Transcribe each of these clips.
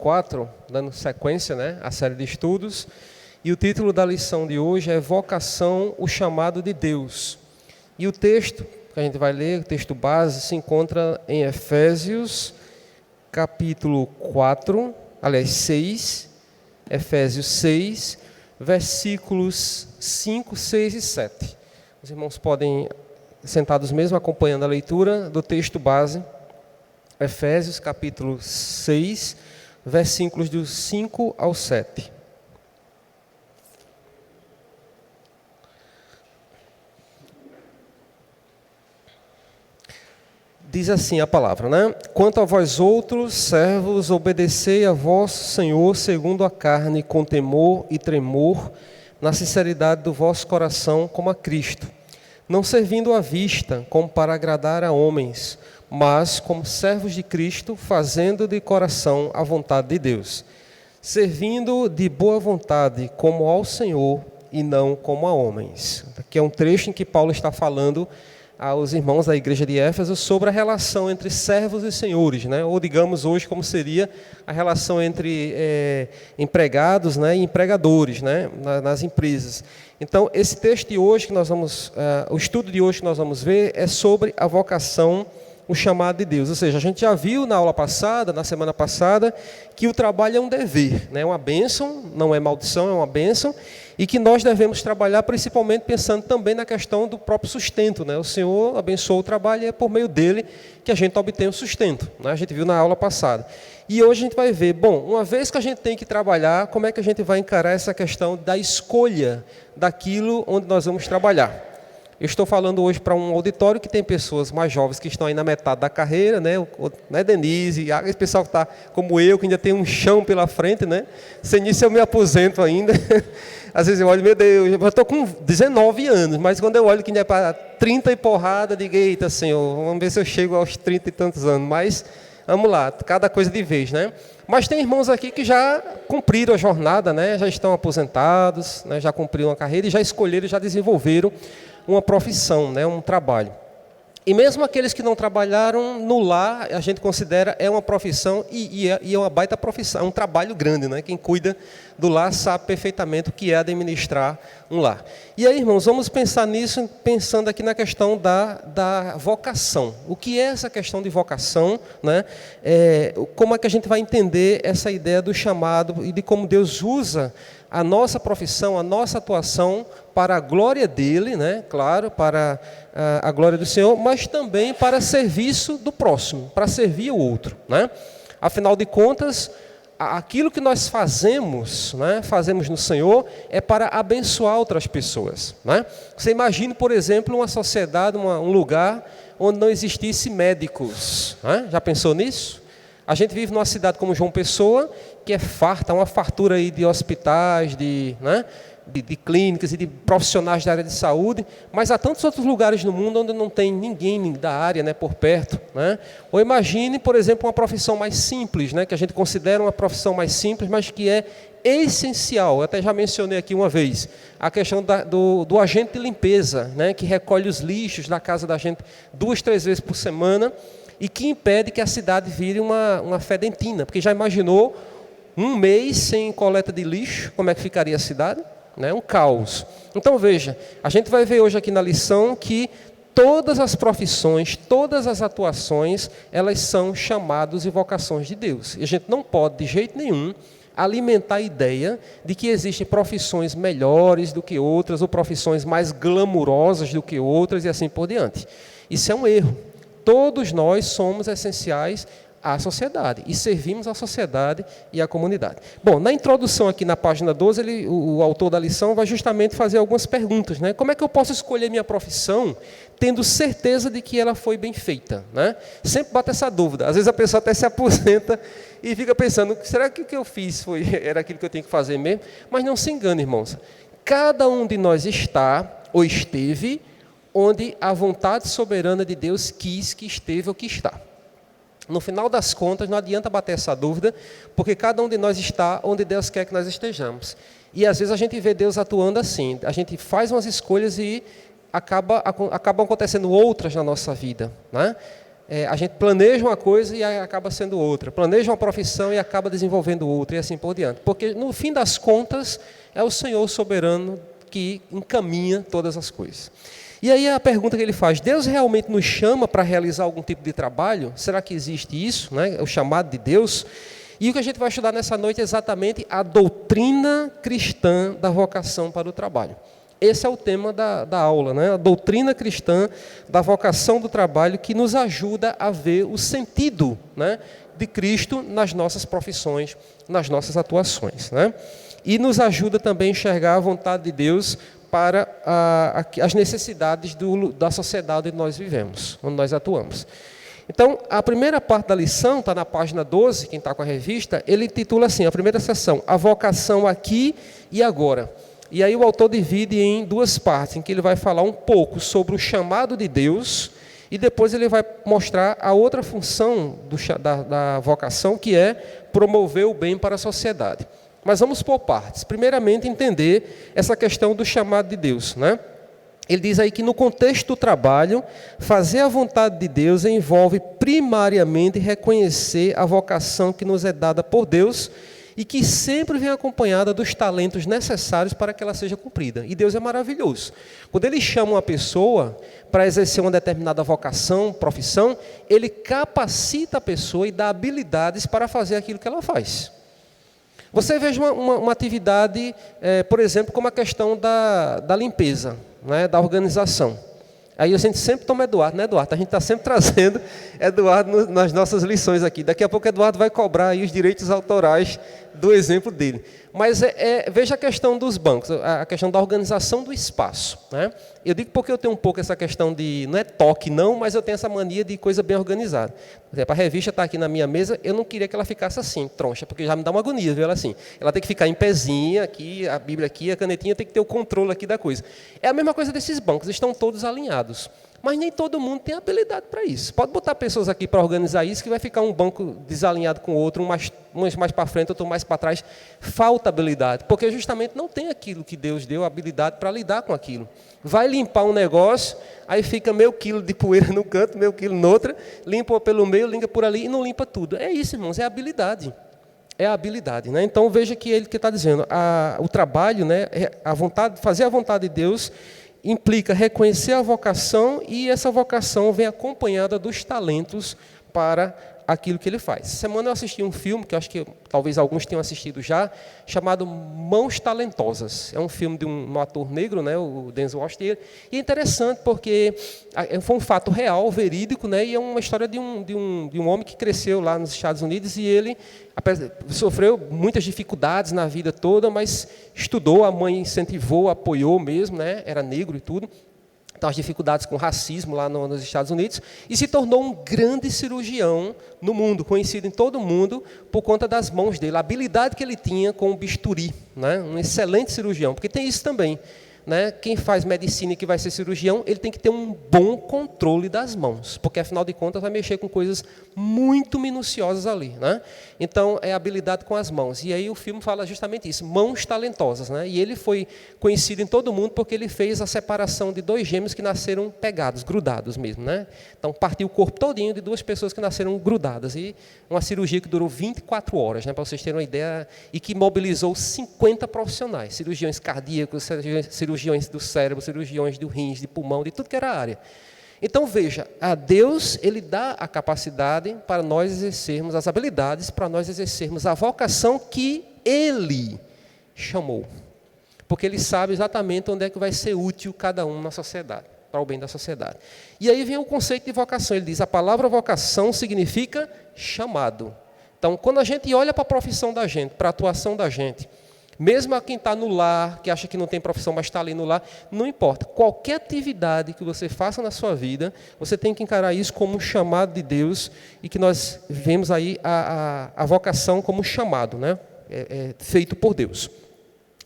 4, dando sequência, né, à série de estudos. E o título da lição de hoje é Vocação, o chamado de Deus. E o texto que a gente vai ler, o texto base, se encontra em Efésios, capítulo 4, aliás, 6, Efésios 6, versículos 5, 6 e 7. Os irmãos podem, sentados mesmo, acompanhando a leitura do texto base, Efésios, capítulo 6, versículos do 5 ao 7. Diz assim a palavra, né? Quanto a vós outros, servos, obedecei a vosso Senhor segundo a carne, com temor e tremor, na sinceridade do vosso coração, como a Cristo, não servindo à vista, como para agradar a homens, mas como servos de Cristo, fazendo de coração a vontade de Deus, servindo de boa vontade, como ao Senhor e não como a homens. Aqui é um trecho em que Paulo está falando aos irmãos da igreja de Éfeso sobre a relação entre servos e senhores, né? Ou digamos hoje como seria a relação entre empregados, né, e empregadores, né, nas empresas. Então esse texto de hoje que nós vamos, o estudo de hoje que nós vamos ver é sobre a vocação, o chamado de Deus. Ou seja, a gente já viu na aula passada, na semana passada, que o trabalho é um dever, né? É uma bênção, não é maldição, é uma bênção, e que nós devemos trabalhar principalmente pensando também na questão do próprio sustento, né? O Senhor abençoa o trabalho e é por meio dele que a gente obtém o sustento, né? A gente viu na aula passada. E hoje a gente vai ver, bom, uma vez que a gente tem que trabalhar, como é que a gente vai encarar essa questão da escolha daquilo onde nós vamos trabalhar? Eu estou falando hoje para um auditório que tem pessoas mais jovens que estão aí na metade da carreira, né? Denise, esse pessoal que está como eu, que ainda tem um chão pela frente, né? Sem isso eu me aposento ainda. Às vezes eu olho, meu Deus, eu estou com 19 anos, mas quando eu olho que ainda é para 30 e porrada, digo, eita Senhor, vamos ver se eu chego aos 30 e tantos anos, mas vamos lá, cada coisa de vez, né? Mas tem irmãos aqui que já cumpriram a jornada, né? Já estão aposentados, né? Já cumpriram a carreira e já escolheram, já desenvolveram uma profissão, né? Um trabalho. E mesmo aqueles que não trabalharam no lar, a gente considera é uma profissão e é uma baita profissão, é um trabalho grande, né? Quem cuida do lar sabe perfeitamente o que é administrar um lar. E aí, irmãos, vamos pensar nisso, pensando aqui na questão da vocação. O que é essa questão de vocação, né? Como é que a gente vai entender essa ideia do chamado e de como Deus usa a nossa profissão, a nossa atuação para a glória dele, né? Claro, para a glória do Senhor, mas também para serviço do próximo, para servir o outro, né? Afinal de contas, aquilo que nós fazemos, né, fazemos no Senhor, é para abençoar outras pessoas, né? Você imagine, por exemplo, uma sociedade, um lugar onde não existisse médicos, né? Já pensou nisso? A gente vive numa cidade como João Pessoa, que é farta, uma fartura aí de hospitais, de clínicas e de profissionais da área de saúde, mas há tantos outros lugares no mundo onde não tem ninguém da área, né, por perto, né? Ou imagine, por exemplo, uma profissão mais simples, né, que a gente considera uma profissão mais simples, mas que é essencial. Eu até já mencionei aqui uma vez a questão do agente de limpeza, né, que recolhe os lixos da casa da gente 2, 3 vezes por semana e que impede que a cidade vire uma fedentina, porque já imaginou um mês sem coleta de lixo, como é que ficaria a cidade? Né? Um caos. Então veja, a gente vai ver hoje aqui na lição que todas as profissões, todas as atuações, elas são chamados e vocações de Deus. E a gente não pode, de jeito nenhum, alimentar a ideia de que existem profissões melhores do que outras, ou profissões mais glamurosas do que outras, e assim por diante. Isso é um erro. Todos nós somos essenciais à sociedade e servimos à sociedade e à comunidade. Bom, na introdução aqui na página 12, o autor da lição vai justamente fazer algumas perguntas, né? Como é que eu posso escolher minha profissão tendo certeza de que ela foi bem feita, né? Sempre bate essa dúvida. Às vezes a pessoa até se aposenta e fica pensando, será que o que eu fiz era aquilo que eu tinha que fazer mesmo? Mas não se engane, irmãos. Cada um de nós está ou esteve onde a vontade soberana de Deus quis que esteve ou que está. No final das contas, não adianta bater essa dúvida, porque cada um de nós está onde Deus quer que nós estejamos. E às vezes a gente vê Deus atuando assim, a gente faz umas escolhas e acabam acontecendo outras na nossa vida, né? A gente planeja uma coisa e acaba sendo outra. Planeja uma profissão e acaba desenvolvendo outra, e assim por diante. Porque, no fim das contas, é o Senhor soberano que encaminha todas as coisas. E aí a pergunta que ele faz: Deus realmente nos chama para realizar algum tipo de trabalho? Será que existe isso, né? O chamado de Deus? E o que a gente vai estudar nessa noite é exatamente a doutrina cristã da vocação para o trabalho. Esse é o tema da aula, né? A doutrina cristã da vocação do trabalho, que nos ajuda a ver o sentido, né, de Cristo nas nossas profissões, nas nossas atuações, né? E nos ajuda também a enxergar a vontade de Deus para as necessidades da sociedade onde nós vivemos, onde nós atuamos. Então, a primeira parte da lição, está na página 12, quem está com a revista, ele intitula assim, a primeira seção: A vocação aqui e agora. E aí o autor divide em duas partes, em que ele vai falar um pouco sobre o chamado de Deus, e depois ele vai mostrar a outra função da vocação, que é promover o bem para a sociedade. Mas vamos por partes. Primeiramente, entender essa questão do chamado de Deus, né? Ele diz aí que no contexto do trabalho, fazer a vontade de Deus envolve primariamente reconhecer a vocação que nos é dada por Deus e que sempre vem acompanhada dos talentos necessários para que ela seja cumprida. E Deus é maravilhoso. Quando Ele chama uma pessoa para exercer uma determinada vocação, profissão, Ele capacita a pessoa e dá habilidades para fazer aquilo que ela faz. Você veja uma atividade, por exemplo, como a questão da limpeza, né, da organização. Aí a gente sempre toma Eduardo, né, Eduardo? A gente está sempre trazendo Eduardo nas nossas lições aqui. Daqui a pouco Eduardo vai cobrar aí os direitos autorais do exemplo dele. Mas veja a questão dos bancos, a questão da organização do espaço, né? Eu digo porque eu tenho um pouco essa questão de, não é toque não, mas eu tenho essa mania de coisa bem organizada. Por exemplo, a revista está aqui na minha mesa, eu não queria que ela ficasse assim, troncha, porque já me dá uma agonia ver ela assim. Ela tem que ficar em pezinha, aqui, a Bíblia aqui, a canetinha tem que ter o controle aqui da coisa. É a mesma coisa desses bancos, estão todos alinhados. Mas nem todo mundo tem habilidade para isso. Pode botar pessoas aqui para organizar isso, que vai ficar um banco desalinhado com o outro, uns mais para frente, outro mais para trás. Falta habilidade, porque justamente não tem aquilo que Deus deu, habilidade para lidar com aquilo. Vai limpar um negócio, aí fica meio quilo de poeira no canto, meio quilo no outro, limpa pelo meio, limpa por ali e não limpa tudo. É isso, irmãos, é habilidade. É a habilidade, né? Então veja que ele que está dizendo, o trabalho, né, fazer a vontade de Deus implica reconhecer a vocação, e essa vocação vem acompanhada dos talentos para aquilo que ele faz. Essa semana eu assisti um filme, que eu acho que talvez alguns tenham assistido já, chamado Mãos Talentosas. É um filme de um ator negro, né, o Denzel Washington, e é interessante porque foi um fato real, verídico, né, e é uma história de um homem que cresceu lá nos Estados Unidos, e ele sofreu muitas dificuldades na vida toda, mas estudou, a mãe incentivou, apoiou mesmo, né, era negro e tudo. Então, as dificuldades com racismo lá nos Estados Unidos, e se tornou um grande cirurgião no mundo, conhecido em todo o mundo por conta das mãos dele, a habilidade que ele tinha com o bisturi, né? Um excelente cirurgião, porque tem isso também, né? Quem faz medicina e que vai ser cirurgião, ele tem que ter um bom controle das mãos, porque afinal de contas vai mexer com coisas muito minuciosas ali, né? Então é habilidade com as mãos. E aí o filme fala justamente isso, mãos talentosas, né? E ele foi conhecido em todo o mundo porque ele fez a separação de dois gêmeos que nasceram pegados, grudados mesmo, né? Então partiu o corpo todinho de duas pessoas que nasceram grudadas, e uma cirurgia que durou 24 horas, né? Para vocês terem uma ideia, e que mobilizou 50 profissionais, cirurgiões cardíacos, cirurgiões do cérebro, cirurgiões do rins, de pulmão, de tudo que era área. Então veja, a Deus, Ele dá a capacidade para nós exercermos as habilidades, para nós exercermos a vocação que Ele chamou. Porque Ele sabe exatamente onde é que vai ser útil cada um na sociedade, para o bem da sociedade. E aí vem o conceito de vocação. Ele diz, a palavra vocação significa chamado. Então, quando a gente olha para a profissão da gente, para a atuação da gente, mesmo a quem está no lar, que acha que não tem profissão, mas está ali no lar, não importa. Qualquer atividade que você faça na sua vida, você tem que encarar isso como um chamado de Deus, e que nós vemos aí a vocação como um chamado, né? Feito por Deus.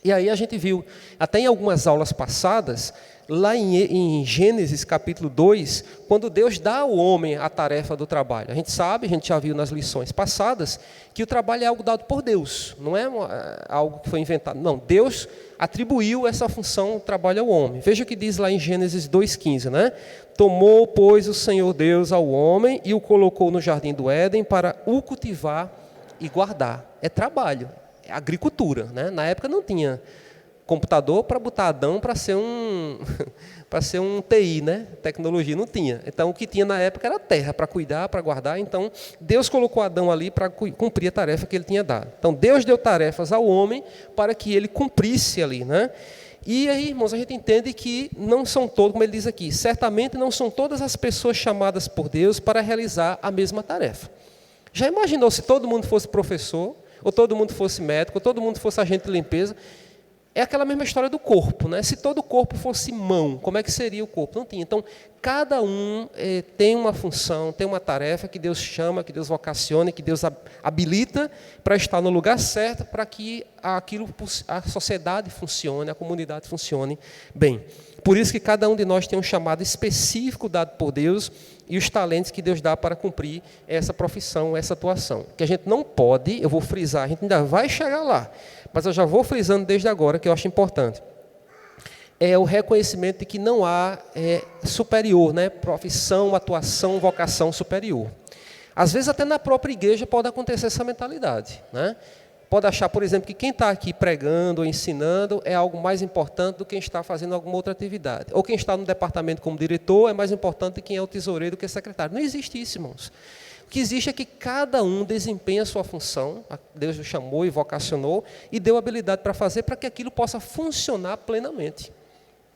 E aí a gente viu, até em algumas aulas passadas, lá em Gênesis capítulo 2, quando Deus dá ao homem a tarefa do trabalho. A gente sabe, a gente já viu nas lições passadas, que o trabalho é algo dado por Deus, não é algo que foi inventado. Não, Deus atribuiu essa função do trabalho ao homem. Veja o que diz lá em Gênesis 2,15, né? Tomou, pois, o Senhor Deus ao homem e o colocou no jardim do Éden para o cultivar e guardar. É trabalho, é agricultura, né? Na época não tinha computador para botar Adão para ser um TI, né? Tecnologia não tinha. Então o que tinha na época era terra para cuidar, para guardar. Então Deus colocou Adão ali para cumprir a tarefa que ele tinha dado. Então Deus deu tarefas ao homem para que ele cumprisse ali, né? E aí, irmãos, a gente entende que não são todos, como ele diz aqui, certamente não são todas as pessoas chamadas por Deus para realizar a mesma tarefa. Já imaginou se todo mundo fosse professor, ou todo mundo fosse médico, ou todo mundo fosse agente de limpeza? É aquela mesma história do corpo, né? Se todo o corpo fosse mão, como é que seria o corpo? Não tinha. Então, cada um tem uma função, tem uma tarefa que Deus chama, que Deus vocaciona, que Deus habilita para estar no lugar certo, para que a sociedade funcione, a comunidade funcione bem. Por isso que cada um de nós tem um chamado específico dado por Deus e os talentos que Deus dá para cumprir essa profissão, essa atuação. Que a gente não pode, eu vou frisar, a gente ainda vai chegar lá, mas eu já vou frisando desde agora, que eu acho importante. É o reconhecimento de que não há superior, né? Profissão, atuação, vocação superior. Às vezes até na própria igreja pode acontecer essa mentalidade, né? Pode achar, por exemplo, que quem está aqui pregando ou ensinando é algo mais importante do que quem está fazendo alguma outra atividade. Ou quem está no departamento como diretor é mais importante do que quem é o tesoureiro do que o secretário. Não existe isso, irmãos. O que existe é que cada um desempenha a sua função, Deus o chamou e vocacionou, e deu habilidade para fazer para que aquilo possa funcionar plenamente.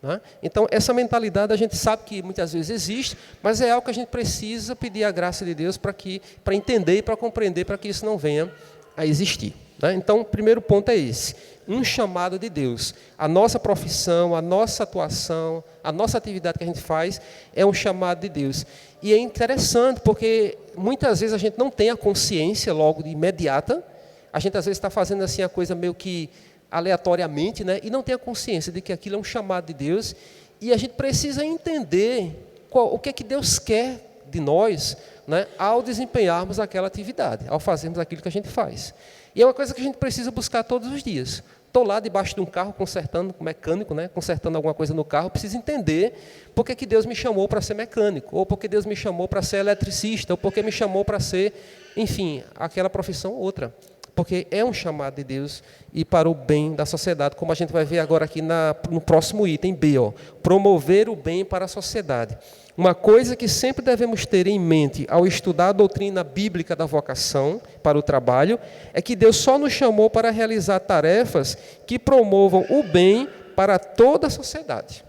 Né? Então, essa mentalidade a gente sabe que muitas vezes existe, mas é algo que a gente precisa pedir a graça de Deus para entender e para compreender, para que isso não venha a existir. Né? Então, o primeiro ponto é esse, um chamado de Deus. A nossa profissão, a nossa atuação, a nossa atividade que a gente faz é um chamado de Deus. E é interessante porque muitas vezes a gente não tem a consciência logo de imediata, a gente às vezes está fazendo assim a coisa meio que aleatoriamente, né? E não tem a consciência de que aquilo é um chamado de Deus, e a gente precisa entender o que é que Deus quer de nós, né, ao desempenharmos aquela atividade, ao fazermos aquilo que a gente faz. E é uma coisa que a gente precisa buscar todos os dias. Estou lá debaixo de um carro consertando, mecânico, né, consertando alguma coisa no carro, preciso entender por que Deus me chamou para ser mecânico, ou porque Deus me chamou para ser eletricista, ou porque me chamou para ser, enfim, aquela profissão ou outra. Porque é um chamado de Deus e para o bem da sociedade, como a gente vai ver agora aqui no próximo item B, ó, promover o bem para a sociedade. Uma coisa que sempre devemos ter em mente ao estudar a doutrina bíblica da vocação para o trabalho é que Deus só nos chamou para realizar tarefas que promovam o bem para toda a sociedade.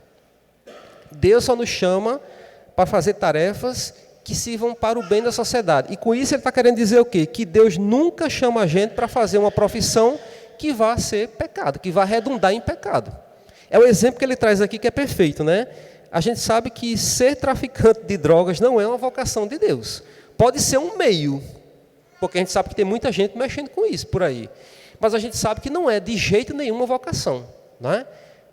Deus só nos chama para fazer tarefas que sirvam para o bem da sociedade. E com isso ele está querendo dizer o quê? Que Deus nunca chama a gente para fazer uma profissão que vá ser pecado, que vá redundar em pecado. É o exemplo que ele traz aqui que é perfeito, né? A gente sabe que ser traficante de drogas não é uma vocação de Deus. Pode ser um meio, porque a gente sabe que tem muita gente mexendo com isso por aí. Mas a gente sabe que não é de jeito nenhum uma vocação, não é?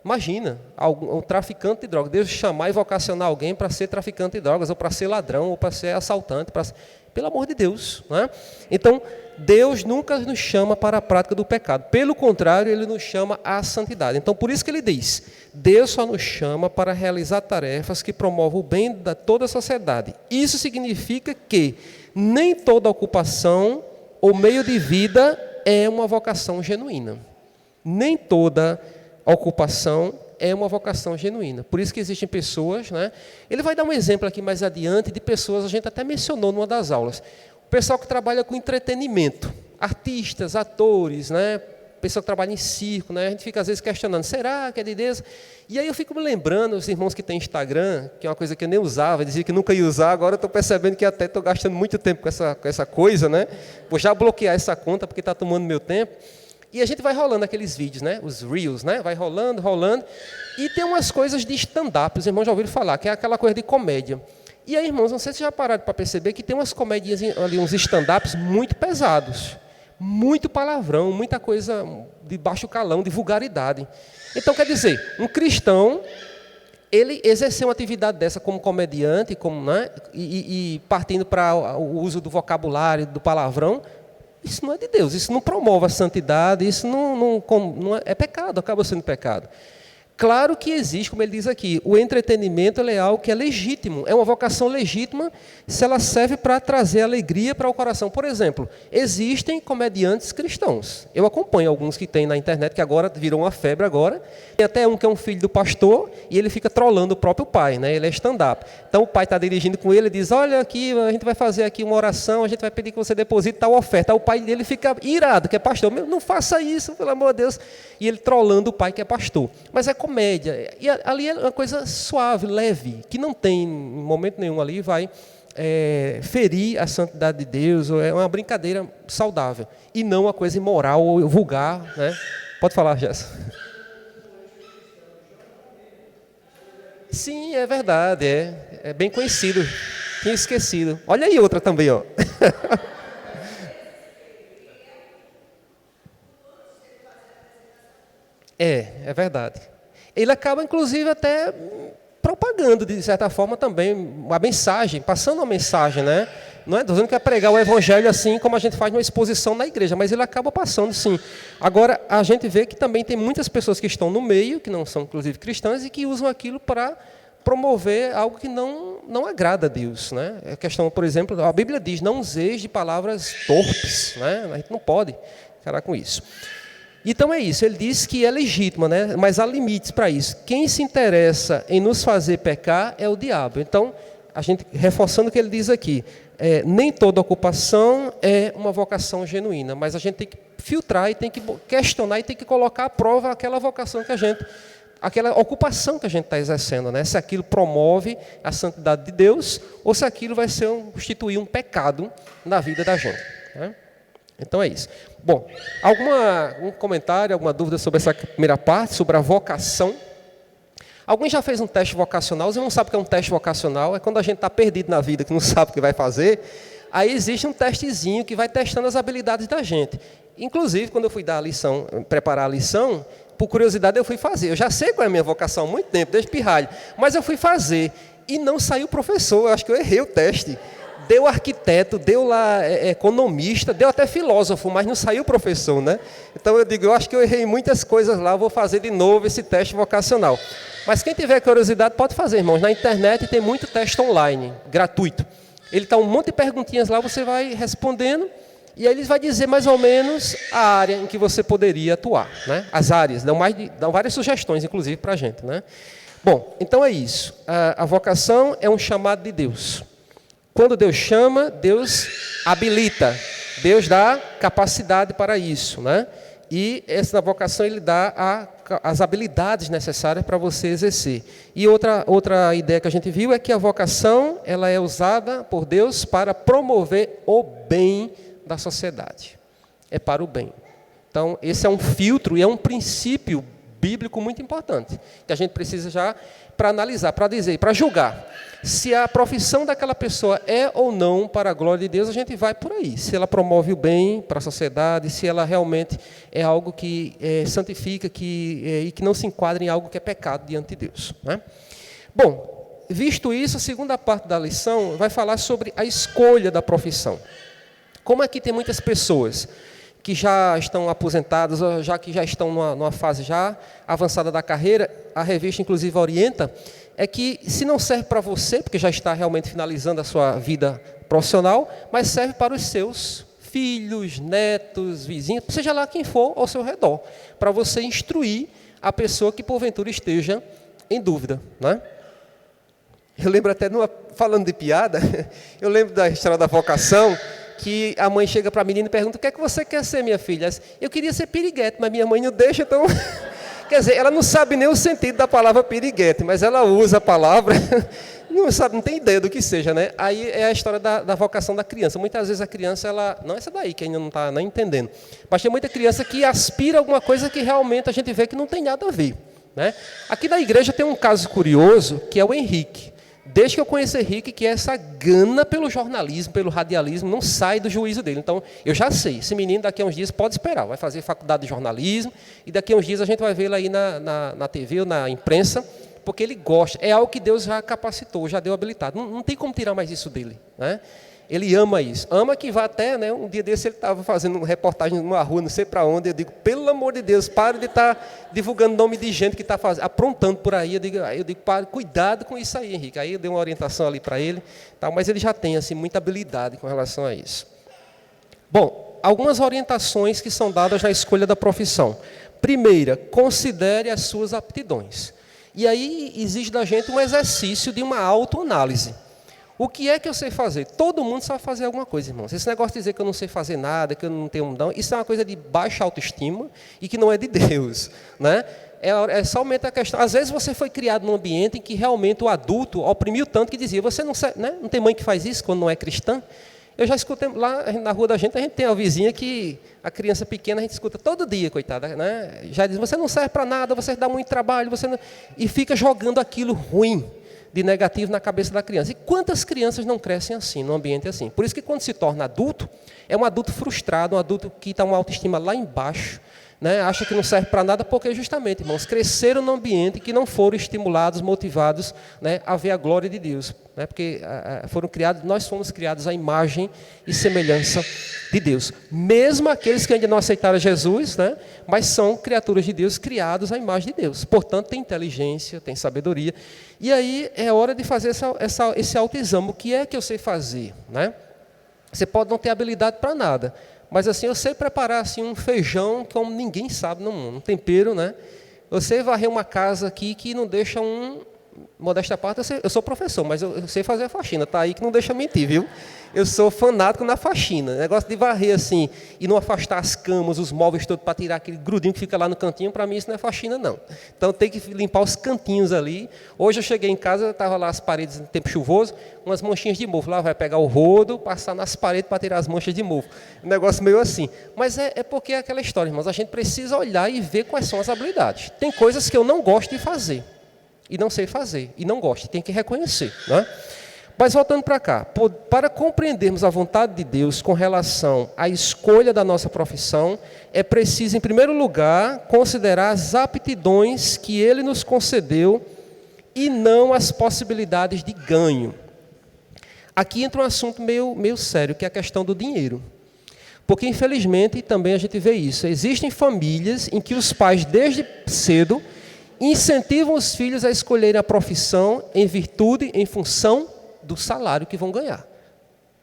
Imagina, um traficante de drogas, Deus chamar e vocacionar alguém para ser traficante de drogas, ou para ser ladrão, ou para ser assaltante, pelo amor de Deus. Não é? Então, Deus nunca nos chama para a prática do pecado. Pelo contrário, Ele nos chama à santidade. Então, por isso que Ele diz, Deus só nos chama para realizar tarefas que promovam o bem de toda a sociedade. Isso significa que nem toda ocupação ou meio de vida é uma vocação genuína. Nem toda ocupação é uma vocação genuína. Por isso que existem pessoas, né? Ele vai dar um exemplo aqui mais adiante de pessoas, a gente até mencionou numa das aulas. O pessoal que trabalha com entretenimento, artistas, atores, né? Pessoa que trabalha em circo, né? A gente fica às vezes questionando, será que é de Deus? E aí eu fico me lembrando, os irmãos que têm Instagram, que é uma coisa que eu nem usava, dizia que nunca ia usar, agora eu estou percebendo que até estou gastando muito tempo com essa coisa, né? Vou já bloquear essa conta porque está tomando meu tempo. E a gente vai rolando aqueles vídeos, né? Os Reels, né? Vai rolando. E tem umas coisas de stand-up, os irmãos já ouviram falar, que é aquela coisa de comédia. E aí, irmãos, não sei se já pararam para perceber que tem umas comédias ali, uns stand-ups muito pesados. Muito palavrão, muita coisa de baixo calão, de vulgaridade. Então, quer dizer, um cristão ele exercer uma atividade dessa como comediante, como, né, e partindo para o uso do vocabulário, do palavrão, isso não é de Deus, isso não promove a santidade, isso não é pecado, acaba sendo pecado. Claro que existe, como ele diz aqui, o entretenimento é algo que é legítimo, é uma vocação legítima se ela serve para trazer alegria para o coração. Por exemplo, existem comediantes cristãos. Eu acompanho alguns que tem na internet, que agora virou uma febre agora. Tem até um que é um filho do pastor e ele fica trolando o próprio pai, né? Ele é stand-up. Então o pai está dirigindo com ele e diz, olha aqui, a gente vai fazer aqui uma oração, a gente vai pedir que você deposite tal oferta. Aí o pai dele fica irado, que é pastor. Não faça isso, pelo amor de Deus. E ele trolando o pai que é pastor. Mas é comédia. E ali é uma coisa suave, leve, que não tem, em momento nenhum ali, vai ferir a santidade de Deus, ou é uma brincadeira saudável. E não uma coisa imoral ou vulgar, né? Pode falar, Jéssica. Sim, é verdade, é bem conhecido. Tinha esquecido. Olha aí outra também, ó. É verdade. Ele acaba, inclusive, até propagando, de certa forma, também a mensagem, passando uma mensagem, né? Não é dizendo que vai pregar o evangelho assim como a gente faz numa exposição na igreja, mas ele acaba passando, sim. Agora, a gente vê que também tem muitas pessoas que estão no meio, que não são, inclusive, cristãs, e que usam aquilo para promover algo que não agrada a Deus, né? A questão, por exemplo, a Bíblia diz, não useis de palavras torpes, né? A gente não pode ficar com isso. Então é isso, ele diz que é legítimo, né? Mas há limites para isso. Quem se interessa em nos fazer pecar é o diabo. Então, a gente reforçando o que ele diz aqui, nem toda ocupação é uma vocação genuína, mas a gente tem que filtrar e tem que questionar e tem que colocar à prova aquela vocação que a gente, aquela ocupação que a gente está exercendo, né? Se aquilo promove a santidade de Deus ou se aquilo vai constituir um pecado na vida da gente, né? Então é isso. Bom, algum comentário, alguma dúvida sobre essa primeira parte, sobre a vocação? Alguém já fez um teste vocacional? Você não sabe o que é um teste vocacional? É quando a gente está perdido na vida, que não sabe o que vai fazer. Aí existe um testezinho que vai testando as habilidades da gente. Inclusive, quando eu fui dar a lição, preparar a lição, por curiosidade eu fui fazer. Eu já sei qual é a minha vocação há muito tempo, desde pirralho. Mas eu fui fazer e não saiu professor. Eu acho que eu errei o teste. Deu arquiteto, deu lá economista, deu até filósofo, mas não saiu professor, né? Então eu digo, eu acho que eu errei muitas coisas lá, eu vou fazer de novo esse teste vocacional. Mas quem tiver curiosidade pode fazer, irmãos. Na internet tem muito teste online, gratuito. Ele está um monte de perguntinhas lá, você vai respondendo, e aí ele vai dizer mais ou menos a área em que você poderia atuar, né? As áreas, dão várias sugestões, inclusive, para a gente, né? Bom, então é isso. A vocação é um chamado de Deus. Quando Deus chama, Deus habilita, Deus dá capacidade para isso, né? E essa vocação ele dá as habilidades necessárias para você exercer. E outra ideia que a gente viu é que a vocação ela é usada por Deus para promover o bem da sociedade. É para o bem. Então, esse é um filtro e é um princípio bíblico muito importante, que a gente precisa já para analisar, para dizer, para julgar. Se a profissão daquela pessoa é ou não para a glória de Deus, a gente vai por aí. Se ela promove o bem para a sociedade, se ela realmente é algo que santifica e que não se enquadra em algo que é pecado diante de Deus, né? Bom, visto isso, a segunda parte da lição vai falar sobre a escolha da profissão. Como aqui tem muitas pessoas que já estão aposentadas, já que já estão numa fase já avançada da carreira, a revista inclusive orienta, é que se não serve para você, porque já está realmente finalizando a sua vida profissional, mas serve para os seus filhos, netos, vizinhos, seja lá quem for ao seu redor, para você instruir a pessoa que porventura esteja em dúvida, né? Eu lembro até, falando de piada, eu lembro da história da vocação, que a mãe chega para a menina e pergunta, o que é que você quer ser, minha filha? Eu queria ser piriguete, mas minha mãe não deixa, então... Quer dizer, ela não sabe nem o sentido da palavra piriguete, mas ela usa a palavra, não tem ideia do que seja, né? Aí é a história da vocação da criança. Muitas vezes a criança, não é essa daí, que ainda não está nem entendendo, mas tem muita criança que aspira a alguma coisa que realmente a gente vê que não tem nada a ver, né? Aqui na igreja tem um caso curioso, que é o Henrique. Desde que eu conheço Henrique, que essa gana pelo jornalismo, pelo radialismo, não sai do juízo dele. Então, eu já sei, esse menino daqui a uns dias pode esperar, vai fazer faculdade de jornalismo, e daqui a uns dias a gente vai vê-lo aí na TV ou na imprensa, porque ele gosta, é algo que Deus já capacitou, já deu habilitado, não tem como tirar mais isso dele, né? Ele ama isso, ama que vá até, né, um dia desse ele estava fazendo uma reportagem numa rua, não sei para onde, eu digo, pelo amor de Deus, pare de estar divulgando nome de gente que está aprontando por aí, eu digo, pare, cuidado com isso aí, Henrique, aí eu dei uma orientação ali para ele, tal, mas ele já tem assim, muita habilidade com relação a isso. Bom, algumas orientações que são dadas na escolha da profissão. Primeira, considere as suas aptidões. E aí exige da gente um exercício de uma autoanálise. O que é que eu sei fazer? Todo mundo sabe fazer alguma coisa, irmãos. Esse negócio de dizer que eu não sei fazer nada, que eu não tenho um dom, isso é uma coisa de baixa autoestima e que não é de Deus, né? É somente a questão. Às vezes você foi criado num ambiente em que realmente o adulto oprimiu tanto que dizia, você não sabe, né? Não tem mãe que faz isso quando não é cristã? Eu já escutei, lá na rua da gente, a gente tem uma vizinha que, a criança pequena, a gente escuta todo dia, coitada, né? Já diz, você não serve para nada, você dá muito trabalho, você não... E fica jogando aquilo ruim, de negativo na cabeça da criança. E quantas crianças não crescem assim, num ambiente assim? Por isso que quando se torna adulto, é um adulto frustrado, um adulto que está uma autoestima lá embaixo, né? Acha que não serve para nada, porque justamente, irmãos, cresceram num ambiente que não foram estimulados, motivados, né, a ver a glória de Deus, né? Porque nós fomos criados à imagem e semelhança de Deus. Mesmo aqueles que ainda não aceitaram Jesus, né, mas são criaturas de Deus, criados à imagem de Deus. Portanto, tem inteligência, tem sabedoria. E aí é hora de fazer esse autoexame. O que é que eu sei fazer, né? Você pode não ter habilidade para nada, mas assim, eu sei preparar assim, um feijão como ninguém sabe no mundo, um tempero, né? Eu sei varrer uma casa aqui que não deixa modéstia à parte, eu sou professor, mas eu sei fazer a faxina, tá aí que não deixa mentir, viu? Eu sou fanático na faxina, negócio de varrer assim, e não afastar as camas, os móveis todos para tirar aquele grudinho que fica lá no cantinho, para mim isso não é faxina não. Então tem que limpar os cantinhos ali. Hoje eu cheguei em casa, estava lá as paredes em tempo chuvoso, umas manchinhas de mofo, lá vai pegar o rodo, passar nas paredes para tirar as manchas de mofo. Um negócio meio assim. Mas é porque é aquela história, irmãos, a gente precisa olhar e ver quais são as habilidades. Tem coisas que eu não gosto de fazer, e não sei fazer, e não gosto, tem que reconhecer, né? Mas voltando para cá, para compreendermos a vontade de Deus com relação à escolha da nossa profissão, é preciso, em primeiro lugar, considerar as aptidões que Ele nos concedeu e não as possibilidades de ganho. Aqui entra um assunto meio sério, que é a questão do dinheiro. Porque, infelizmente, também a gente vê isso. Existem famílias em que os pais, desde cedo, incentivam os filhos a escolherem a profissão em virtude, em função do salário que vão ganhar,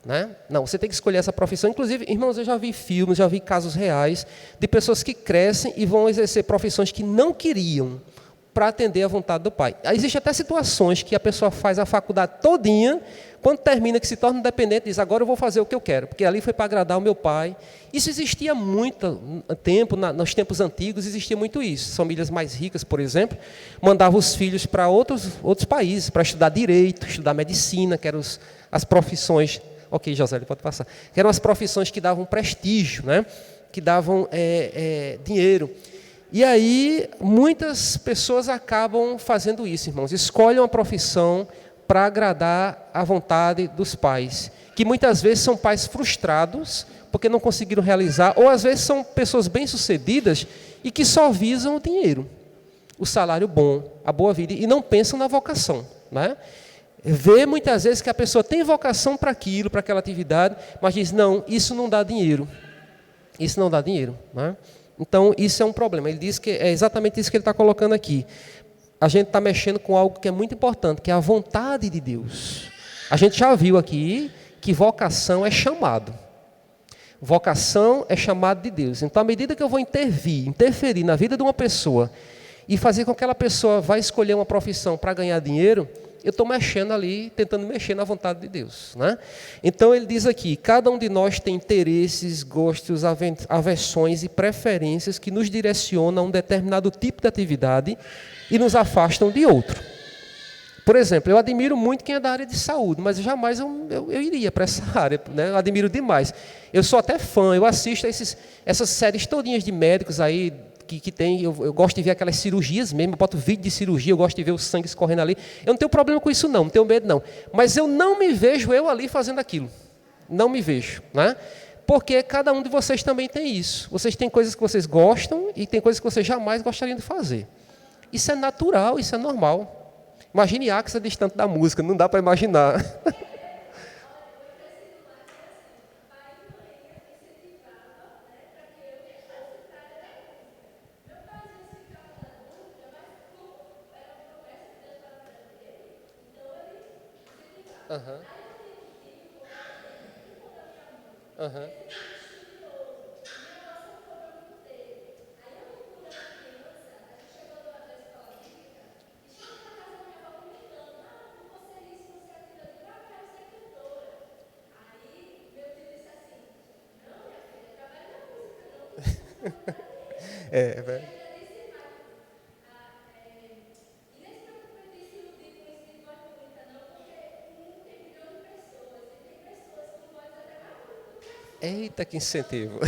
né? Não, você tem que escolher essa profissão. Inclusive, irmãos, eu já vi filmes, já vi casos reais de pessoas que crescem e vão exercer profissões que não queriam para atender à vontade do pai. Existem até situações que a pessoa faz a faculdade todinha, quando termina, que se torna independente, diz, agora eu vou fazer o que eu quero, porque ali foi para agradar o meu pai. Isso existia muito tempo, nos tempos antigos, existia muito isso. Famílias mais ricas, por exemplo, mandavam os filhos para outros países, para estudar direito, estudar medicina, que eram as profissões, ok, José, pode passar, que eram as profissões que davam prestígio, né? Que davam dinheiro. E aí, muitas pessoas acabam fazendo isso, irmãos, escolhem uma profissão para agradar a vontade dos pais, que muitas vezes são pais frustrados, porque não conseguiram realizar, ou às vezes são pessoas bem-sucedidas e que só visam o dinheiro, o salário bom, a boa vida, e não pensam na vocação, né? Vê muitas vezes que a pessoa tem vocação para aquilo, para aquela atividade, mas diz, não, isso não dá dinheiro, isso não dá dinheiro, né? Então, isso é um problema. Ele diz que é exatamente isso que ele está colocando aqui. A gente está mexendo com algo que é muito importante, que é a vontade de Deus. A gente já viu aqui que vocação é chamado. Vocação é chamado de Deus. Então, à medida que eu vou interferir na vida de uma pessoa e fazer com que aquela pessoa vá escolher uma profissão para ganhar dinheiro, eu estou mexendo ali, tentando mexer na vontade de Deus, né? Então ele diz aqui, cada um de nós tem interesses, gostos, aversões e preferências que nos direcionam a um determinado tipo de atividade e nos afastam de outro. Por exemplo, eu admiro muito quem é da área de saúde, mas jamais eu iria para essa área, né? Eu admiro demais. Eu sou até fã, eu assisto essas séries todinhas de médicos aí, que tem, eu gosto de ver aquelas cirurgias mesmo, eu boto vídeo de cirurgia, eu gosto de ver o sangue escorrendo ali. Eu não tenho problema com isso não tenho medo não. Mas eu não me vejo ali fazendo aquilo. Não me vejo, né? Porque cada um de vocês também tem isso. Vocês têm coisas que vocês gostam e tem coisas que vocês jamais gostariam de fazer. Isso é natural, isso é normal. Imagine Axa distante da música, não dá para imaginar. Aham. Aham. Velho. Eita, que incentivo.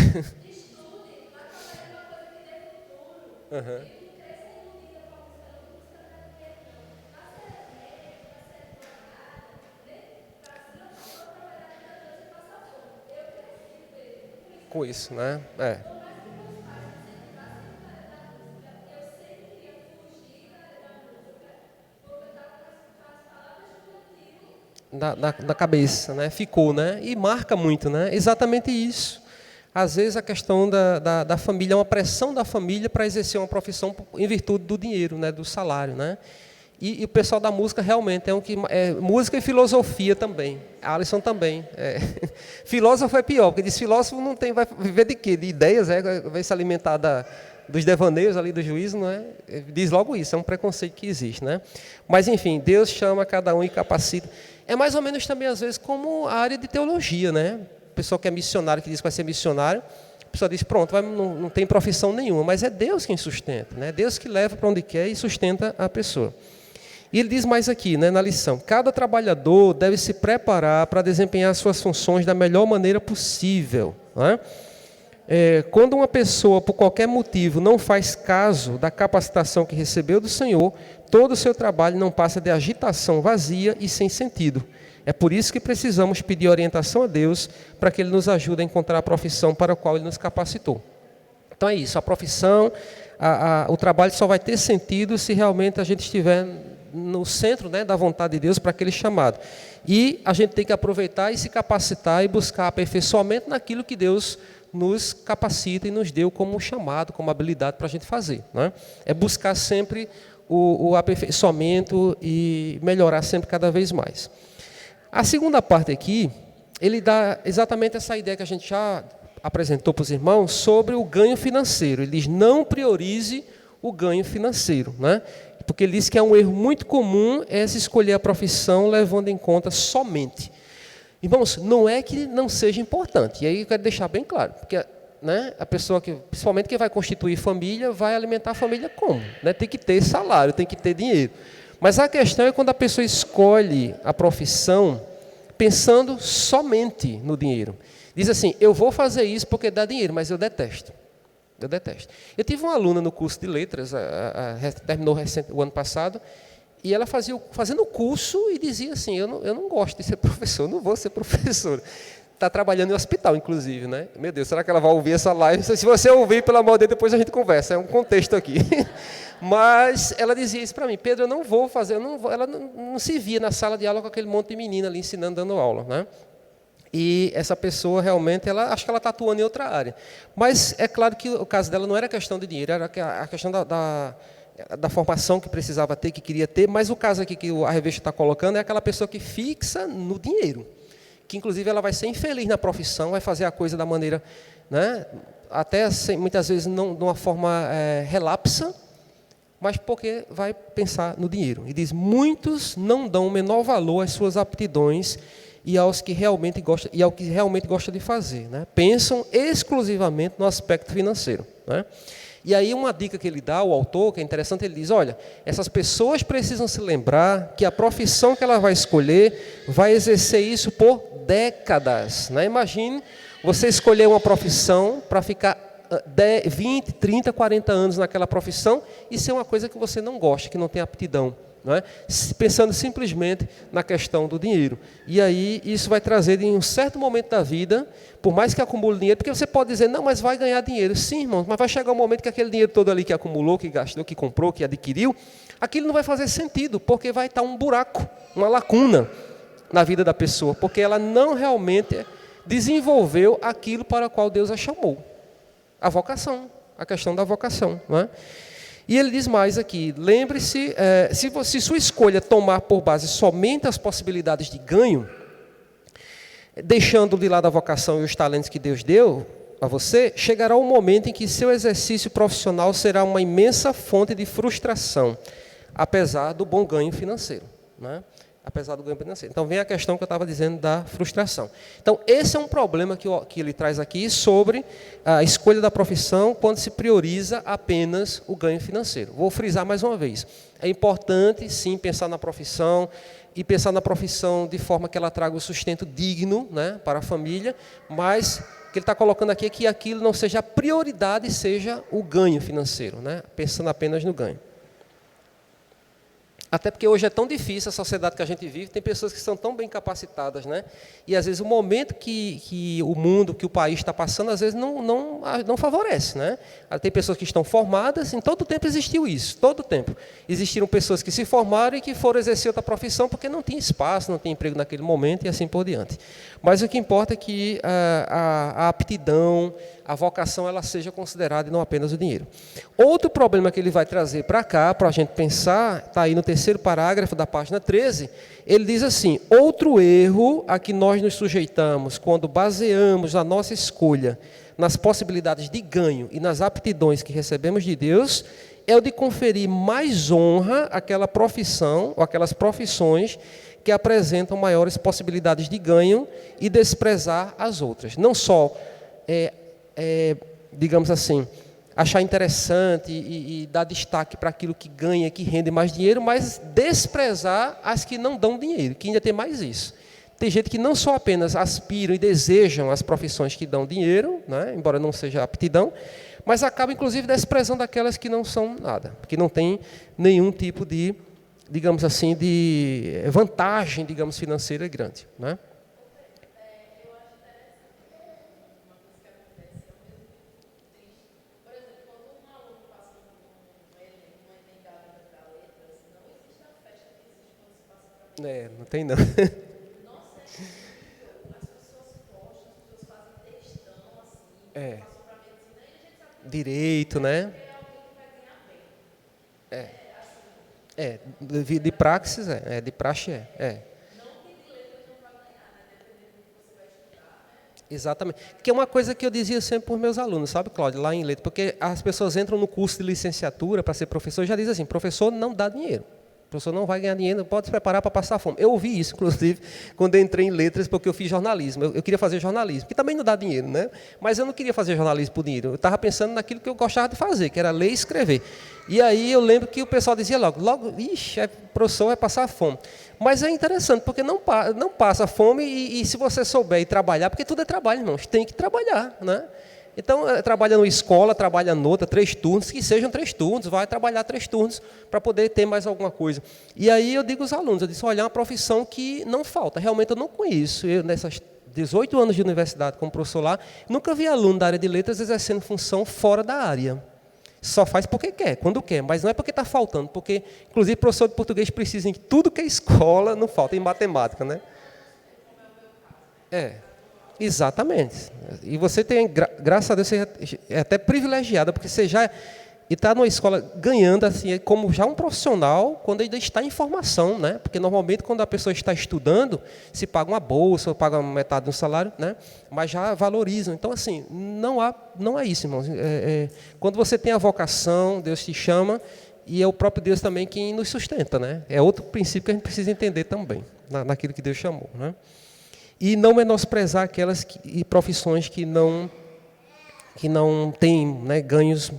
Aham. Com isso, né? Na cabeça, né? Ficou, né? E marca muito, né? Exatamente isso. Às vezes a questão da família, é uma pressão da família para exercer uma profissão em virtude do dinheiro, né? Do salário, né? E o pessoal da música realmente é um que... música e filosofia também. A Alisson também. Filósofo é pior, porque diz filósofo não tem, vai viver de quê? De ideias, vai se alimentar dos devaneios ali do juízo, não é? Diz logo isso, é um preconceito que existe, né? Mas, enfim, Deus chama cada um e capacita. É mais ou menos também, às vezes, como a área de teologia, né? O pessoal que é missionário, que diz que vai ser missionário, a pessoa diz, pronto, não tem profissão nenhuma, mas é Deus quem sustenta, né? Deus que leva para onde quer e sustenta a pessoa. E ele diz mais aqui, né, na lição, cada trabalhador deve se preparar para desempenhar suas funções da melhor maneira possível. Né? Quando uma pessoa, por qualquer motivo, não faz caso da capacitação que recebeu do Senhor, todo o seu trabalho não passa de agitação vazia e sem sentido. É por isso que precisamos pedir orientação a Deus para que Ele nos ajude a encontrar a profissão para a qual Ele nos capacitou. Então é isso, a profissão, o trabalho só vai ter sentido se realmente a gente estiver no centro, né, da vontade de Deus para aquele chamado. E a gente tem que aproveitar e se capacitar e buscar aperfeiçoamento naquilo que Deus nos capacita e nos deu como chamado, como habilidade para a gente fazer. Né? É buscar sempre o aperfeiçoamento e melhorar sempre cada vez mais. A segunda parte aqui, ele dá exatamente essa ideia que a gente já apresentou para os irmãos sobre o ganho financeiro. Ele diz, não priorize o ganho financeiro, né? Porque ele diz que é um erro muito comum se escolher a profissão levando em conta somente. Irmãos, não é que não seja importante, e aí eu quero deixar bem claro, porque, né, a pessoa que, principalmente quem vai constituir família, vai alimentar a família como? Né? Tem que ter salário, tem que ter dinheiro. Mas a questão é quando a pessoa escolhe a profissão pensando somente no dinheiro. Diz assim, eu vou fazer isso porque dá dinheiro, mas eu detesto. Eu detesto. Eu tive uma aluna no curso de letras, terminou o ano passado, e ela fazendo o curso e dizia assim, eu não gosto de ser professor, eu não vou ser professora. Está trabalhando em hospital, inclusive, né? Meu Deus, será que ela vai ouvir essa live? Se você ouvir, pelo amor de Deus, depois a gente conversa, é um contexto aqui. Mas ela dizia isso para mim, Pedro, eu não vou fazer, ela não se via na sala de aula com aquele monte de menina ali ensinando, dando aula, né? E essa pessoa realmente, acho que ela está atuando em outra área. Mas é claro que o caso dela não era questão de dinheiro, era a questão da formação que precisava ter, que queria ter, mas o caso aqui que a revista está colocando é aquela pessoa que fixa no dinheiro, que inclusive ela vai ser infeliz na profissão, vai fazer a coisa da maneira, né, até muitas vezes não de uma forma relapsa, mas porque vai pensar no dinheiro. E diz, muitos não dão o menor valor às suas aptidões e ao que realmente gosta de fazer, né? Pensam exclusivamente no aspecto financeiro, né? E aí uma dica que ele dá, o autor, que é interessante, ele diz, olha, essas pessoas precisam se lembrar que a profissão que ela vai escolher vai exercer isso por décadas, né? Imagine você escolher uma profissão para ficar 20, 30, 40 anos naquela profissão e ser uma coisa que você não gosta, que não tem aptidão, não é? Pensando simplesmente na questão do dinheiro. E aí isso vai trazer em um certo momento da vida, por mais que acumule dinheiro, porque você pode dizer, não, mas vai ganhar dinheiro. Sim, irmão, mas vai chegar um momento que aquele dinheiro todo ali que acumulou, que gastou, que comprou, que adquiriu, aquilo não vai fazer sentido, porque vai estar um buraco, uma lacuna na vida da pessoa, porque ela não realmente desenvolveu aquilo para o qual Deus a chamou. A vocação, a questão da vocação, não é? E ele diz mais aqui, lembre-se, se sua escolha tomar por base somente as possibilidades de ganho, deixando de lado a vocação e os talentos que Deus deu a você, chegará um momento em que seu exercício profissional será uma imensa fonte de frustração, apesar do bom ganho financeiro, né? Apesar do ganho financeiro. Então, vem a questão que eu estava dizendo da frustração. Então, esse é um problema que ele traz aqui sobre a escolha da profissão quando se prioriza apenas o ganho financeiro. Vou frisar mais uma vez. É importante, sim, pensar na profissão e pensar na profissão de forma que ela traga o sustento digno, né, para a família, mas o que ele está colocando aqui é que aquilo não seja a prioridade, seja o ganho financeiro, né, pensando apenas no ganho. Até porque hoje é tão difícil a sociedade que a gente vive, tem pessoas que são tão bem capacitadas, né? E às vezes o momento que o mundo, que o país está passando, às vezes não favorece, né? Tem pessoas que estão formadas, em todo o tempo existiu isso, todo o tempo. Existiram pessoas que se formaram e que foram exercer outra profissão porque não tinha espaço, não tinha emprego naquele momento e assim por diante. Mas o que importa é que a aptidão, a vocação, ela seja considerada e não apenas o dinheiro. Outro problema que ele vai trazer para cá, para a gente pensar, está aí no terceiro parágrafo da página 13, ele diz assim, outro erro a que nós nos sujeitamos quando baseamos a nossa escolha nas possibilidades de ganho e nas aptidões que recebemos de Deus, é o de conferir mais honra àquela profissão ou aquelas profissões que apresentam maiores possibilidades de ganho e desprezar as outras. Não só digamos assim, achar interessante e dar destaque para aquilo que ganha, que rende mais dinheiro, mas desprezar as que não dão dinheiro, que ainda tem mais isso. Tem gente que não só apenas aspiram e desejam as profissões que dão dinheiro, né, embora não seja aptidão, mas acaba inclusive desprezando aquelas que não são nada, que não tem nenhum tipo de, digamos assim, de vantagem, digamos, financeira grande, né? Não tem não. Direito, né? De praxis de praxe Exatamente. Que é uma coisa que eu dizia sempre para os meus alunos, sabe, Cláudio, lá em Letras, porque as pessoas entram no curso de licenciatura para ser professor e já dizem assim, professor não dá dinheiro. O professor não vai ganhar dinheiro, não pode se preparar para passar fome. Eu ouvi isso, inclusive, quando eu entrei em letras, porque eu fiz jornalismo. Eu queria fazer jornalismo, que também não dá dinheiro, né? Mas eu não queria fazer jornalismo por dinheiro. Eu estava pensando naquilo que eu gostava de fazer, que era ler e escrever. E aí eu lembro que o pessoal dizia logo, ixi, o professor vai passar fome. Mas é interessante, porque não passa fome e se você souber ir trabalhar, porque tudo é trabalho, irmãos, tem que trabalhar, né? Então, trabalha numa escola, trabalha noutra, 3 turnos, que sejam 3 turnos, vai trabalhar 3 turnos para poder ter mais alguma coisa. E aí eu digo aos alunos, eu disse, olha, é uma profissão que não falta, realmente eu não conheço. Eu, nessas 18 anos de universidade como professor lá, nunca vi aluno da área de letras exercendo função fora da área. Só faz porque quer, quando quer, mas não é porque está faltando, porque, inclusive, professor de português precisa em tudo que é escola, não falta em matemática, né? Exatamente. E você tem, graças a Deus, você é até privilegiada, porque você já está numa escola ganhando, assim, como já um profissional, quando ainda está em formação, né? Porque normalmente quando a pessoa está estudando, se paga uma bolsa, ou paga metade do salário, né? Mas já valorizam. Então, assim, não é isso, irmãos. Quando você tem a vocação, Deus te chama, e é o próprio Deus também quem nos sustenta, né? É outro princípio que a gente precisa entender também, naquilo que Deus chamou, né? E não menosprezar aquelas profissões que não têm, né, ganhos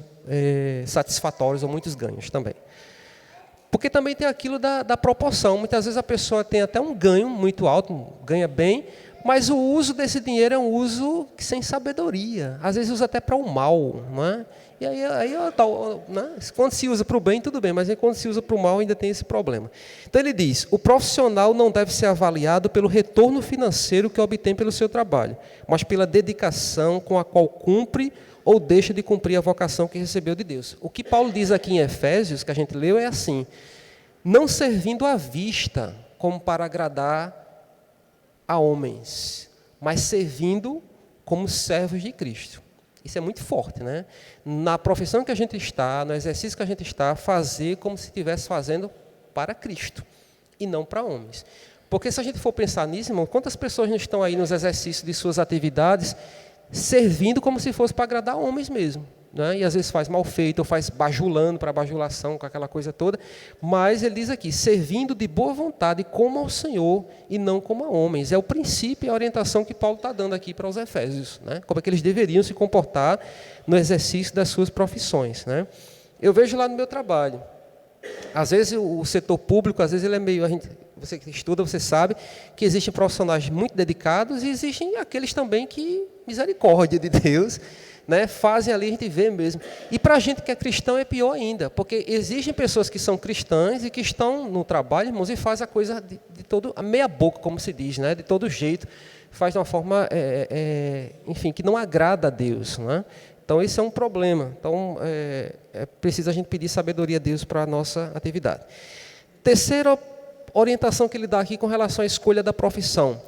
satisfatórios ou muitos ganhos também. Porque também tem aquilo da proporção. Muitas vezes a pessoa tem até um ganho muito alto, ganha bem, mas o uso desse dinheiro é um uso sem sabedoria. Às vezes usa até para o mal, não é? E aí né? Quando se usa para o bem, tudo bem, mas quando se usa para o mal, ainda tem esse problema. Então ele diz, o profissional não deve ser avaliado pelo retorno financeiro que obtém pelo seu trabalho, mas pela dedicação com a qual cumpre ou deixa de cumprir a vocação que recebeu de Deus. O que Paulo diz aqui em Efésios, que a gente leu, é assim, não servindo à vista como para agradar a homens, mas servindo como servos de Cristo. Isso é muito forte, né? Na profissão que a gente está, no exercício que a gente está, fazer como se estivesse fazendo para Cristo e não para homens. Porque se a gente for pensar nisso, irmão, quantas pessoas não estão aí nos exercícios de suas atividades servindo como se fosse para agradar homens mesmo, né? E às vezes faz mal feito, ou faz bajulando para bajulação, com aquela coisa toda, mas ele diz aqui, servindo de boa vontade como ao Senhor e não como a homens. É o princípio e a orientação que Paulo está dando aqui para os Efésios, né? Como é que eles deveriam se comportar no exercício das suas profissões, né? Eu vejo lá no meu trabalho, às vezes o setor público, às vezes ele é meio, você que estuda, você sabe que existem profissionais muito dedicados e existem aqueles também que, misericórdia de Deus, né, fazem ali, a gente vê mesmo. E para a gente que é cristão é pior ainda, porque existem pessoas que são cristãs e que estão no trabalho, irmãos, e fazem a coisa de todo, a meia boca, como se diz, né, de todo jeito, faz de uma forma, enfim, que não agrada a Deus, né? Então, esse é um problema. Então, é preciso a gente pedir sabedoria a Deus para a nossa atividade. Terceira orientação que ele dá aqui com relação à escolha da profissão.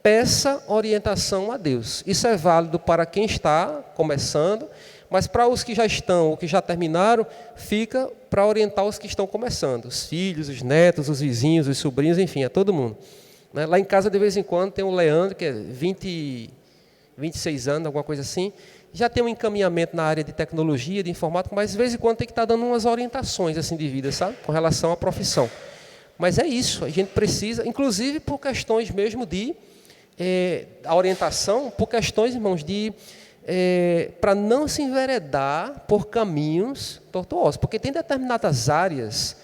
Peça orientação a Deus. Isso é válido para quem está começando, mas para os que já estão ou que já terminaram, fica para orientar os que estão começando. Os filhos, os netos, os vizinhos, os sobrinhos, enfim, a todo mundo. Né? Lá em casa, de vez em quando, tem o Leandro, que é 26 anos, alguma coisa assim, já tem um encaminhamento na área de tecnologia, de informática, mas de vez em quando tem que estar dando umas orientações assim de vida, sabe? Com relação à profissão. Mas é isso, a gente precisa, inclusive por questões mesmo de a orientação, por questões, irmãos, para não se enveredar por caminhos tortuosos, porque tem determinadas áreas,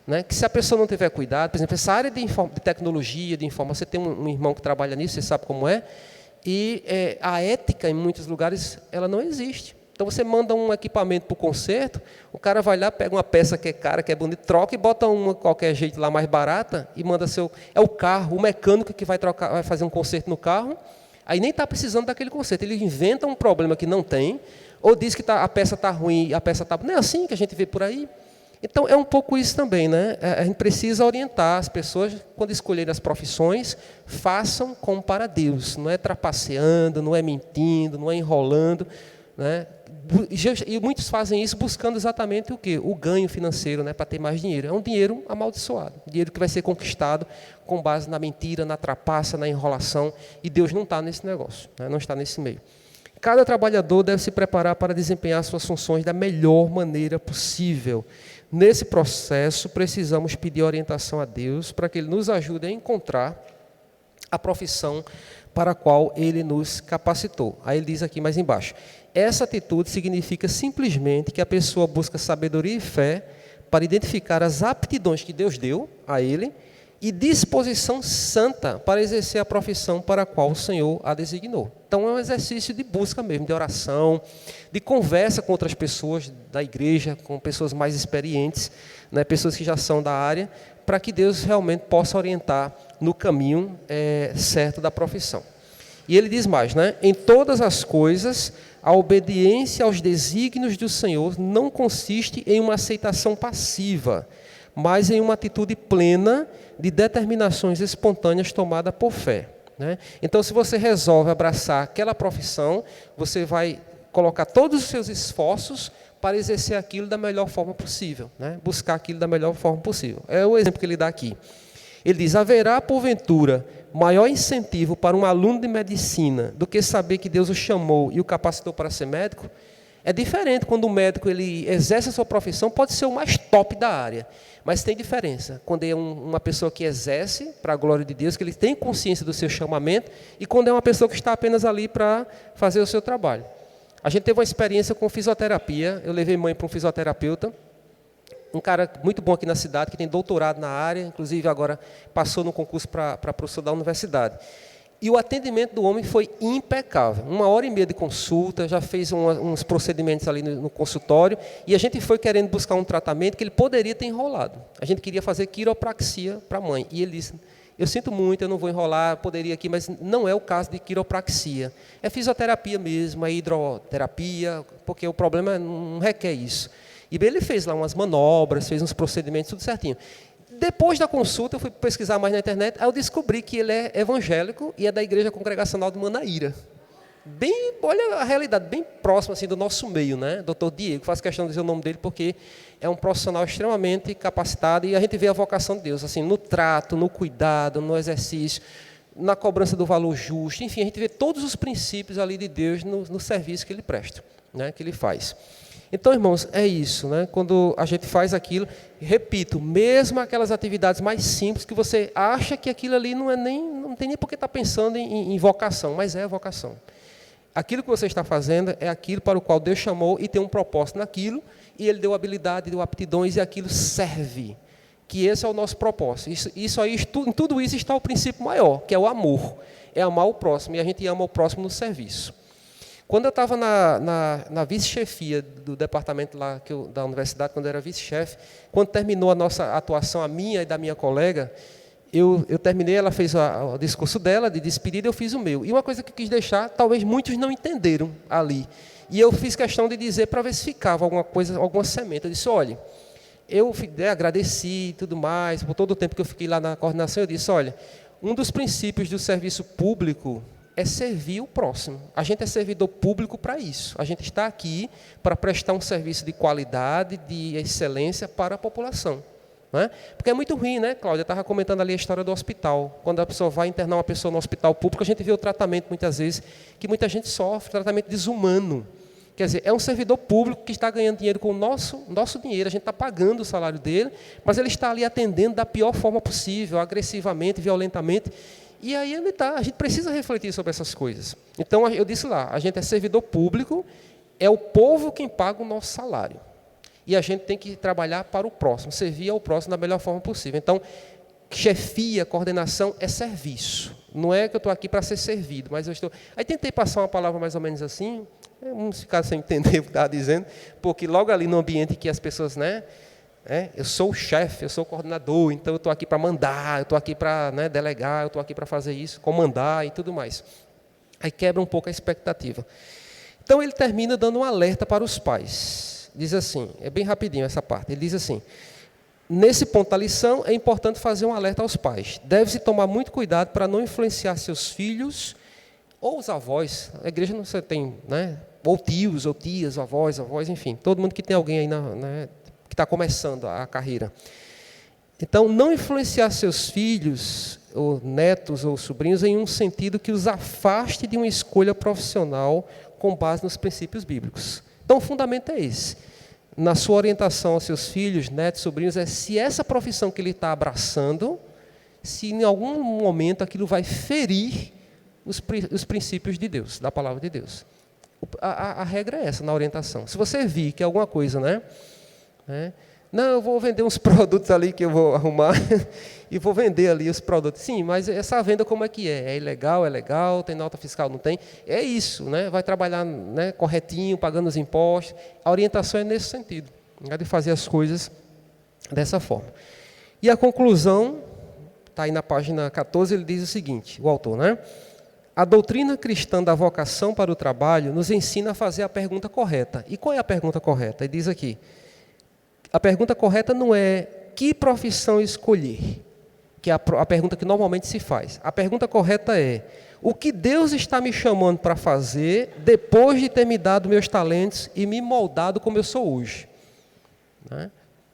né, que se a pessoa não tiver cuidado, por exemplo, essa área de tecnologia, de informação, você tem um irmão que trabalha nisso, você sabe como é, e a ética, em muitos lugares, ela não existe. Então, você manda um equipamento para o conserto, o cara vai lá, pega uma peça que é cara, que é bonita, troca e bota uma qualquer jeito lá mais barata e manda seu... É o carro, o mecânico que vai fazer um conserto no carro, aí nem está precisando daquele conserto. Ele inventa um problema que não tem, ou diz que a peça está ruim, a peça está... Não é assim que a gente vê por aí? Então, é um pouco isso também, né? A gente precisa orientar as pessoas, quando escolherem as profissões, façam como para Deus. Não é trapaceando, não é mentindo, não é enrolando, né? E muitos fazem isso buscando exatamente o quê? O ganho financeiro, né? Para ter mais dinheiro. É um dinheiro amaldiçoado, dinheiro que vai ser conquistado com base na mentira, na trapaça, na enrolação, e Deus não está nesse negócio, né? Não está nesse meio. Cada trabalhador deve se preparar para desempenhar suas funções da melhor maneira possível. Nesse processo, precisamos pedir orientação a Deus para que Ele nos ajude a encontrar a profissão para a qual Ele nos capacitou. Aí ele diz aqui mais embaixo, essa atitude significa simplesmente que a pessoa busca sabedoria e fé para identificar as aptidões que Deus deu a ele e disposição santa para exercer a profissão para a qual o Senhor a designou. Então é um exercício de busca mesmo, de oração, de conversa com outras pessoas da igreja, com pessoas mais experientes, né, pessoas que já são da área, para que Deus realmente possa orientar no caminho certo da profissão. E ele diz mais, né? Em todas as coisas, a obediência aos desígnios do Senhor não consiste em uma aceitação passiva, mas em uma atitude plena de determinações espontâneas tomadas por fé, né? Então, se você resolve abraçar aquela profissão, você vai colocar todos os seus esforços para exercer aquilo da melhor forma possível, né? Buscar aquilo da melhor forma possível. É o exemplo que ele dá aqui. Ele diz, haverá, porventura, maior incentivo para um aluno de medicina do que saber que Deus o chamou e o capacitou para ser médico? É diferente quando o médico ele exerce a sua profissão, pode ser o mais top da área, mas tem diferença quando é uma pessoa que exerce para a glória de Deus, que ele tem consciência do seu chamamento, e quando é uma pessoa que está apenas ali para fazer o seu trabalho. A gente teve uma experiência com fisioterapia, eu levei mãe para um fisioterapeuta, um cara muito bom aqui na cidade, que tem doutorado na área, inclusive agora passou no concurso para professor da universidade. E o atendimento do homem foi impecável. 1h30 de consulta, já fez uns procedimentos ali no consultório, e a gente foi querendo buscar um tratamento que ele poderia ter enrolado. A gente queria fazer quiropraxia para a mãe. E ele disse, eu sinto muito, eu não vou enrolar, poderia aqui, mas não é o caso de quiropraxia. É fisioterapia mesmo, é hidroterapia, porque o problema não requer isso. E bem, ele fez lá umas manobras, fez uns procedimentos, tudo certinho. Depois da consulta, eu fui pesquisar mais na internet, aí eu descobri que ele é evangélico e é da Igreja Congregacional de Manaíra. Bem, olha a realidade, bem próxima assim, do nosso meio, né? Dr. Diego, faço questão de dizer o nome dele porque é um profissional extremamente capacitado e a gente vê a vocação de Deus, assim, no trato, no cuidado, no exercício, na cobrança do valor justo, enfim, a gente vê todos os princípios ali de Deus no serviço que ele presta, né? Que ele faz. Então, irmãos, é isso, né? Quando a gente faz aquilo, repito, mesmo aquelas atividades mais simples que você acha que aquilo ali não tem nem por que estar pensando em vocação, mas é vocação. Aquilo que você está fazendo é aquilo para o qual Deus chamou e tem um propósito naquilo, e Ele deu habilidade, deu aptidões e aquilo serve. Que esse é o nosso propósito. Em tudo isso está o princípio maior, que é o amor. É amar o próximo, e a gente ama o próximo no serviço. Quando eu estava na vice-chefia do departamento lá da universidade, quando eu era vice-chefe, quando terminou a nossa atuação, a minha e da minha colega, eu terminei, ela fez o discurso dela, de despedida, eu fiz o meu. E uma coisa que eu quis deixar, talvez muitos não entenderam ali. E eu fiz questão de dizer para ver se ficava alguma coisa, alguma semente. Eu disse, olha, eu agradeci e tudo mais, por todo o tempo que eu fiquei lá na coordenação, eu disse, olha, um dos princípios do serviço público é servir o próximo. A gente é servidor público para isso. A gente está aqui para prestar um serviço de qualidade, de excelência para a população. Não é? Porque é muito ruim, né, Cláudia? Eu estava comentando ali a história do hospital. Quando a pessoa vai internar uma pessoa no hospital público, a gente vê o tratamento, muitas vezes, que muita gente sofre, tratamento desumano. Quer dizer, é um servidor público que está ganhando dinheiro com o nosso dinheiro, a gente está pagando o salário dele, mas ele está ali atendendo da pior forma possível, agressivamente, violentamente. E aí a gente precisa refletir sobre essas coisas. Então, eu disse lá, a gente é servidor público, é o povo quem paga o nosso salário. E a gente tem que trabalhar para o próximo, servir ao próximo da melhor forma possível. Então, chefia, coordenação é serviço. Não é que eu estou aqui para ser servido, mas eu estou... Aí tentei passar uma palavra mais ou menos assim, vamos ficar sem entender o que estava dizendo, porque logo ali no ambiente que as pessoas, né... eu sou o chefe, eu sou o coordenador, então eu estou aqui para mandar, eu estou aqui para delegar, eu estou aqui para fazer isso, comandar e tudo mais. Aí quebra um pouco a expectativa. Então ele termina dando um alerta para os pais. Diz assim, é bem rapidinho essa parte, ele diz assim, nesse ponto da lição é importante fazer um alerta aos pais. Deve-se tomar muito cuidado para não influenciar seus filhos ou os avós. A igreja não tem, né? Ou tios, ou tias, avós, enfim, todo mundo que tem alguém aí que está começando a carreira. Então, não influenciar seus filhos, ou netos, ou sobrinhos, em um sentido que os afaste de uma escolha profissional com base nos princípios bíblicos. Então, o fundamento é esse. Na sua orientação aos seus filhos, netos, sobrinhos, é se essa profissão que ele está abraçando, se em algum momento aquilo vai ferir os princípios de Deus, da palavra de Deus. A regra é essa, na orientação. Se você vir que alguma coisa, não, eu vou vender uns produtos ali que eu vou arrumar e vou vender ali os produtos. Sim, mas essa venda como é que é? É ilegal, é legal, tem nota fiscal, não tem? É isso, né? Vai trabalhar corretinho, pagando os impostos. A orientação é nesse sentido, de fazer as coisas dessa forma. E a conclusão, está aí na página 14, ele diz o seguinte, o autor, a doutrina cristã da vocação para o trabalho nos ensina a fazer a pergunta correta. E qual é a pergunta correta? Ele diz aqui, a pergunta correta não é que profissão escolher, que é a pergunta que normalmente se faz. A pergunta correta é, o que Deus está me chamando para fazer depois de ter me dado meus talentos e me moldado como eu sou hoje?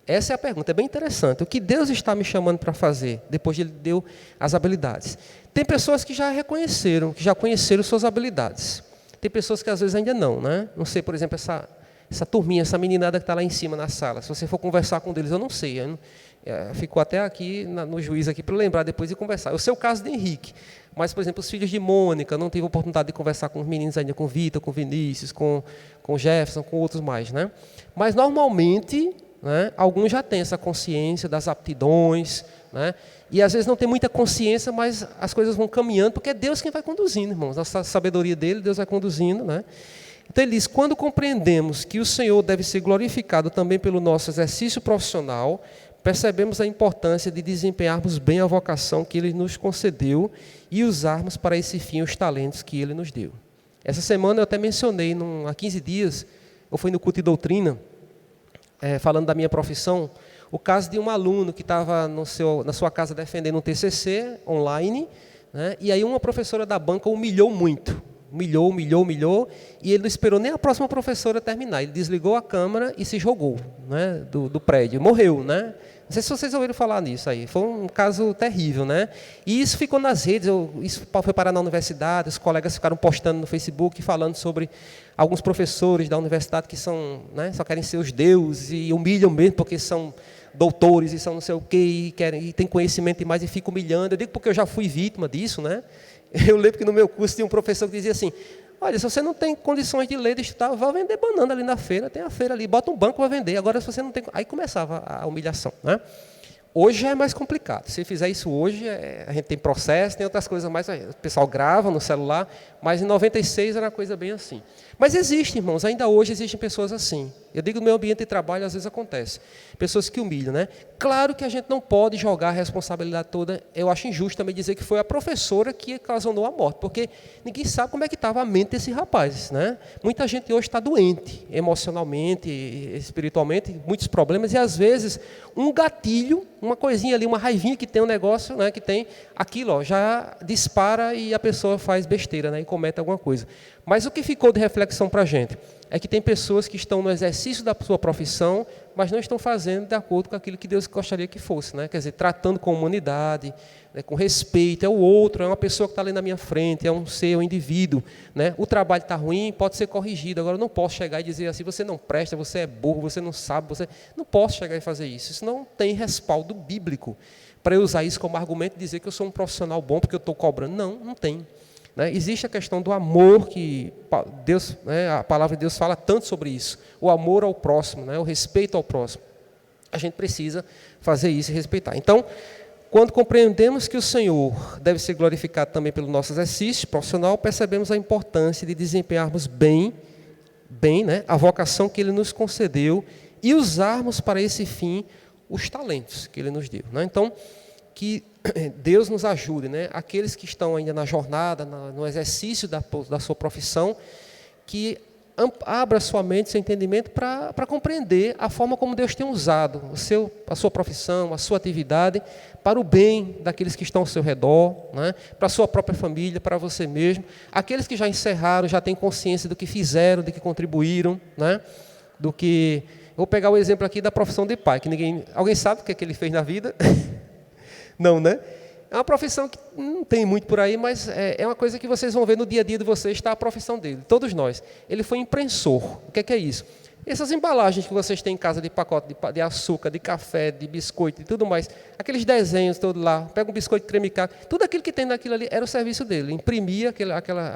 Essa é a pergunta, é bem interessante. O que Deus está me chamando para fazer depois de Ele deu as habilidades? Tem pessoas que já reconheceram, que já conheceram suas habilidades. Tem pessoas que às vezes ainda não, Não sei, por exemplo, essa turminha, essa meninada que está lá em cima na sala. Se você for conversar com eles, eu não sei. Ficou até aqui no juiz aqui para lembrar depois de conversar. Eu sei o caso de Henrique, mas, por exemplo, os filhos de Mônica, não tive a oportunidade de conversar com os meninos ainda, com Vitor, com Vinícius, com Jefferson, com outros mais, Mas, normalmente, né? Alguns já têm essa consciência das aptidões, né? E às vezes não tem muita consciência, mas as coisas vão caminhando, porque é Deus quem vai conduzindo, irmãos. A sabedoria dele, Deus vai conduzindo, né? Então ele diz, quando compreendemos que o Senhor deve ser glorificado também pelo nosso exercício profissional, percebemos a importância de desempenharmos bem a vocação que Ele nos concedeu e usarmos para esse fim os talentos que Ele nos deu. Essa semana eu até mencionei, há 15 dias, eu fui no culto de doutrina, falando da minha profissão, o caso de um aluno que estava na sua casa defendendo um TCC online, né, e aí uma professora da banca humilhou muito. Humilhou, e ele não esperou nem a próxima professora terminar. Ele desligou a câmera e se jogou, né, do prédio. Morreu, né? Não sei se vocês ouviram falar nisso aí. Foi um caso terrível, né? E isso ficou nas redes, isso foi parar na universidade, os colegas ficaram postando no Facebook, falando sobre alguns professores da universidade que são, né, só querem ser os deuses e humilham mesmo porque são doutores e são não sei o quê, e têm conhecimento demais e ficam humilhando. Eu digo porque eu já fui vítima disso, né? Eu lembro que no meu curso tinha um professor que dizia assim, olha, se você não tem condições de ler, de estudar, vá vender banana ali na feira, tem a feira ali, bota um banco para vender. Agora, se você não tem... Aí começava a humilhação, né? Hoje é mais complicado. Se fizer isso hoje, a gente tem processo, tem outras coisas mais... O pessoal grava no celular, mas em 96 era uma coisa bem assim. Mas existe, irmãos, ainda hoje existem pessoas assim. Eu digo, no meu ambiente de trabalho, às vezes acontece. Pessoas que humilham, né? Claro que a gente não pode jogar a responsabilidade toda. Eu acho injusto também dizer que foi a professora que ocasionou a morte, porque ninguém sabe como é que estava a mente desse rapaz, né? Muita gente hoje está doente, emocionalmente, espiritualmente, muitos problemas, e às vezes um gatilho, uma coisinha ali, uma raivinha que tem um negócio, né, que tem aquilo, ó, já dispara e a pessoa faz besteira, né, e comete alguma coisa. Mas o que ficou de reflexão para a gente é que tem pessoas que estão no exercício da sua profissão, mas não estão fazendo de acordo com aquilo que Deus gostaria que fosse, né? Quer dizer, tratando com humanidade, né, com respeito, é o outro, é uma pessoa que está ali na minha frente, é um ser, é um indivíduo, né? O trabalho está ruim, pode ser corrigido, agora eu não posso chegar e dizer assim, você não presta, você é burro, você não sabe, você... Não posso chegar e fazer isso, isso não tem respaldo bíblico para eu usar isso como argumento e dizer que eu sou um profissional bom porque eu estou cobrando. Não, não tem. Né? Existe a questão do amor, que Deus, né, a palavra de Deus fala tanto sobre isso, o amor ao próximo, né, o respeito ao próximo. A gente precisa fazer isso e respeitar. Então, quando compreendemos que o Senhor deve ser glorificado também pelo nosso exercício profissional, percebemos a importância de desempenharmos bem, né, a vocação que Ele nos concedeu e usarmos para esse fim os talentos que Ele nos deu. Né? Então, que Deus nos ajude, né? Aqueles que estão ainda na jornada, no exercício da sua profissão, que abra sua mente, seu entendimento para compreender a forma como Deus tem usado a sua profissão, a sua atividade, para o bem daqueles que estão ao seu redor, né? Para a sua própria família, para você mesmo. Aqueles que já encerraram, já têm consciência do que fizeram, do que contribuíram, né? Do que... Vou pegar o exemplo aqui da profissão de pai, que alguém sabe o que é que ele fez na vida? Não, né? É uma profissão que não tem muito por aí, mas é uma coisa que vocês vão ver no dia a dia de vocês, está a profissão dele, todos nós. Ele foi imprensor. O que é isso? Essas embalagens que vocês têm em casa de pacote de açúcar, de café, de biscoito e tudo mais, aqueles desenhos todos lá, pega um biscoito creme crack, tudo aquilo que tem naquilo ali era o serviço dele. Imprimia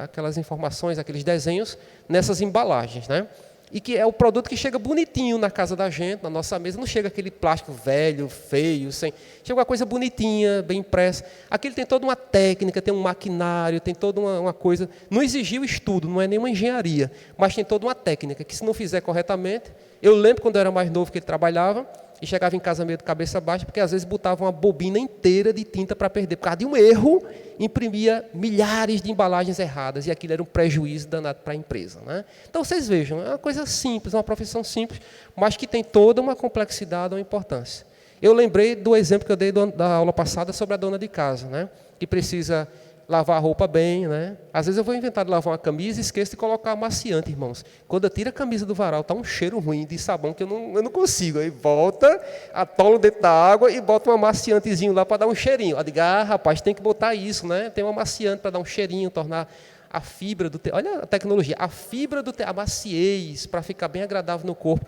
aquelas informações, aqueles desenhos nessas embalagens, né? E que é o produto que chega bonitinho na casa da gente, na nossa mesa, não chega aquele plástico velho, feio, chega uma coisa bonitinha, bem impressa. Aquilo tem toda uma técnica, tem um maquinário, tem toda uma coisa, não exigiu estudo, não é nenhuma engenharia, mas tem toda uma técnica, que se não fizer corretamente, eu lembro quando eu era mais novo que ele trabalhava, e chegava em casa meio de cabeça baixa, porque às vezes botava uma bobina inteira de tinta para perder. Por causa de um erro, imprimia milhares de embalagens erradas, e aquilo era um prejuízo danado para a empresa. Né? Então, vocês vejam, é uma coisa simples, uma profissão simples, mas que tem toda uma complexidade, uma importância. Eu lembrei do exemplo que eu dei da aula passada sobre a dona de casa, né? Que precisa lavar a roupa bem, né? Às vezes eu vou inventar de lavar uma camisa e esqueço de colocar amaciante, irmãos. Quando eu tiro a camisa do varal, está um cheiro ruim de sabão que eu não consigo. Aí volta, atolo dentro da água e bota um amaciantezinho lá para dar um cheirinho. Eu digo, rapaz, tem que botar isso, né? Tem um amaciante para dar um cheirinho, tornar a fibra do olha a tecnologia, a fibra do a maciez, para ficar bem agradável no corpo.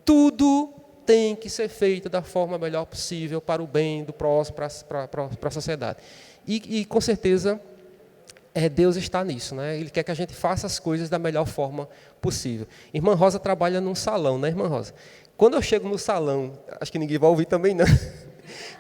Tudo tem que ser feito da forma melhor possível para o bem do próximo, para a sociedade. E com certeza, Deus está nisso, né? Ele quer que a gente faça as coisas da melhor forma possível. Irmã Rosa trabalha num salão, né, irmã Rosa? quando eu chego no salão, acho que ninguém vai ouvir também não.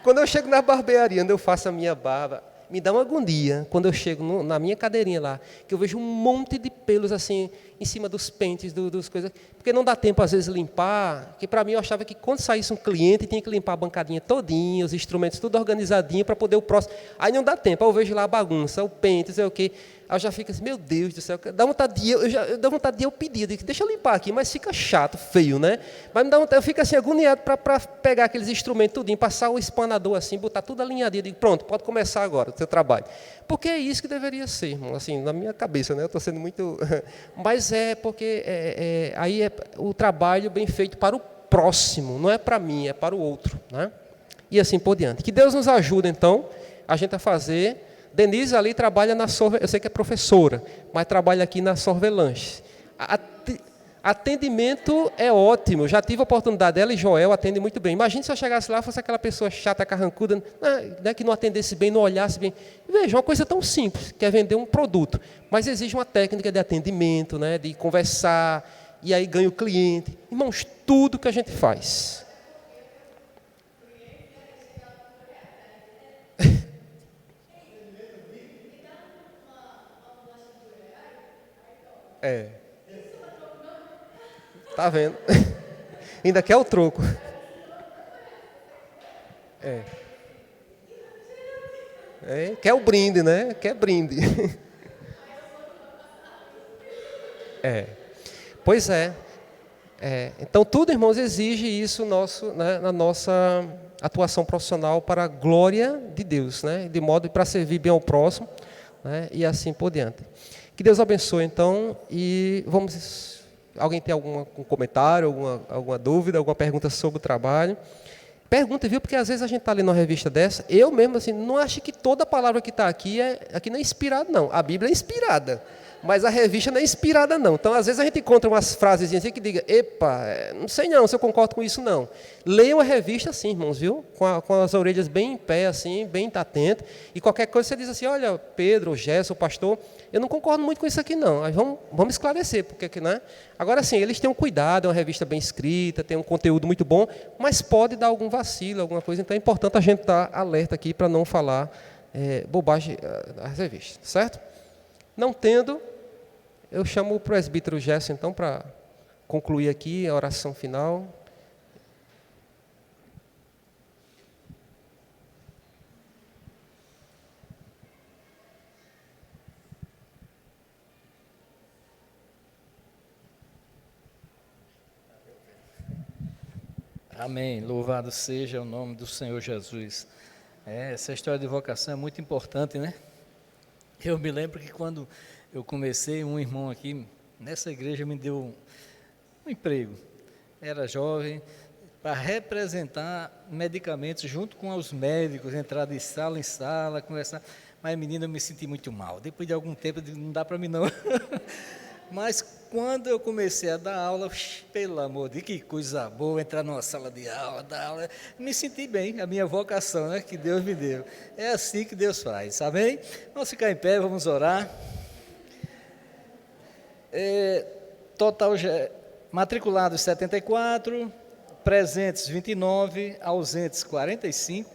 Quando eu chego na barbearia, onde eu faço a minha barba, me dá uma agonia quando eu chego na minha cadeirinha lá, que eu vejo um monte de pelos assim em cima dos pentes, dos coisas, porque não dá tempo às vezes limpar, que para mim eu achava que quando saísse um cliente tinha que limpar a bancadinha todinha, os instrumentos tudo organizadinho para poder o próximo. Aí não dá tempo, aí eu vejo lá a bagunça, o pente, sei o quê. Aí eu já fico assim, meu Deus do céu, dá vontade de dá vontade de eu pedir, eu digo, deixa eu limpar aqui, mas fica chato, feio, né? Mas me dá vontade, eu fico assim agoniado para pegar aqueles instrumentos tudinho, passar o espanador assim, botar tudo alinhadinho, eu digo, pronto, pode começar agora o seu trabalho. Porque é isso que deveria ser, irmão, assim, na minha cabeça, né? Eu estou sendo muito... Mas é porque aí é o trabalho bem feito para o próximo, não é para mim, é para o outro, né? E assim por diante. Que Deus nos ajude, então, a gente a fazer... Denise ali trabalha na eu sei que é professora, mas trabalha aqui na Sorvelanche. Atendimento é ótimo, já tive a oportunidade dela e Joel atende muito bem. Imagina se eu chegasse lá e fosse aquela pessoa chata, carrancuda, né, que não atendesse bem, não olhasse bem. Veja, uma coisa tão simples, que é vender um produto, mas exige uma técnica de atendimento, né, de conversar, e aí ganha o cliente. Irmãos, tudo que a gente faz. Tá vendo? Ainda quer o troco. Quer o brinde, né? Quer brinde. Pois é. Então, tudo, irmãos, exige isso né, na nossa atuação profissional para a glória de Deus, né? De modo para servir bem ao próximo, né, e assim por diante. Que Deus abençoe, então, e vamos... Alguém tem algum comentário, alguma dúvida, alguma pergunta sobre o trabalho? Pergunta, viu? Porque às vezes a gente está lendo uma revista dessa, eu mesmo assim, não acho que toda palavra que está aqui não é inspirada, não. A Bíblia é inspirada, mas a revista não é inspirada, não. Então, às vezes a gente encontra umas frases assim que diga, epa, não sei não se eu concordo com isso, não. Leiam a revista assim, irmãos, viu? Com as orelhas bem em pé, assim, bem atento. E qualquer coisa você diz assim, olha, Pedro, Gerson, pastor, eu não concordo muito com isso aqui, não. Mas vamos esclarecer, porque, né? Agora, sim, eles têm um cuidado, é uma revista bem escrita, tem um conteúdo muito bom, mas pode dar algum vacilo, alguma coisa. Então, é importante a gente estar alerta aqui para não falar bobagem nas revistas, certo? Não tendo, eu chamo o presbítero Gerson, então, para concluir aqui a oração final. Amém. Louvado seja o nome do Senhor Jesus. Essa história de vocação é muito importante, né? Eu me lembro que quando eu comecei, um irmão aqui nessa igreja me deu um emprego. Era jovem, para representar medicamentos junto com os médicos, entrar de sala em sala, conversar. Mas, menina, eu me senti muito mal. Depois de algum tempo, eu disse, não dá para mim não. Mas quando eu comecei a dar aula, pelo amor de Deus, que coisa boa entrar numa sala de aula, dar aula, me senti bem, a minha vocação, né, que Deus me deu. É assim que Deus faz, amém? Vamos ficar em pé, vamos orar. Total matriculados 74, presentes 29, ausentes 45.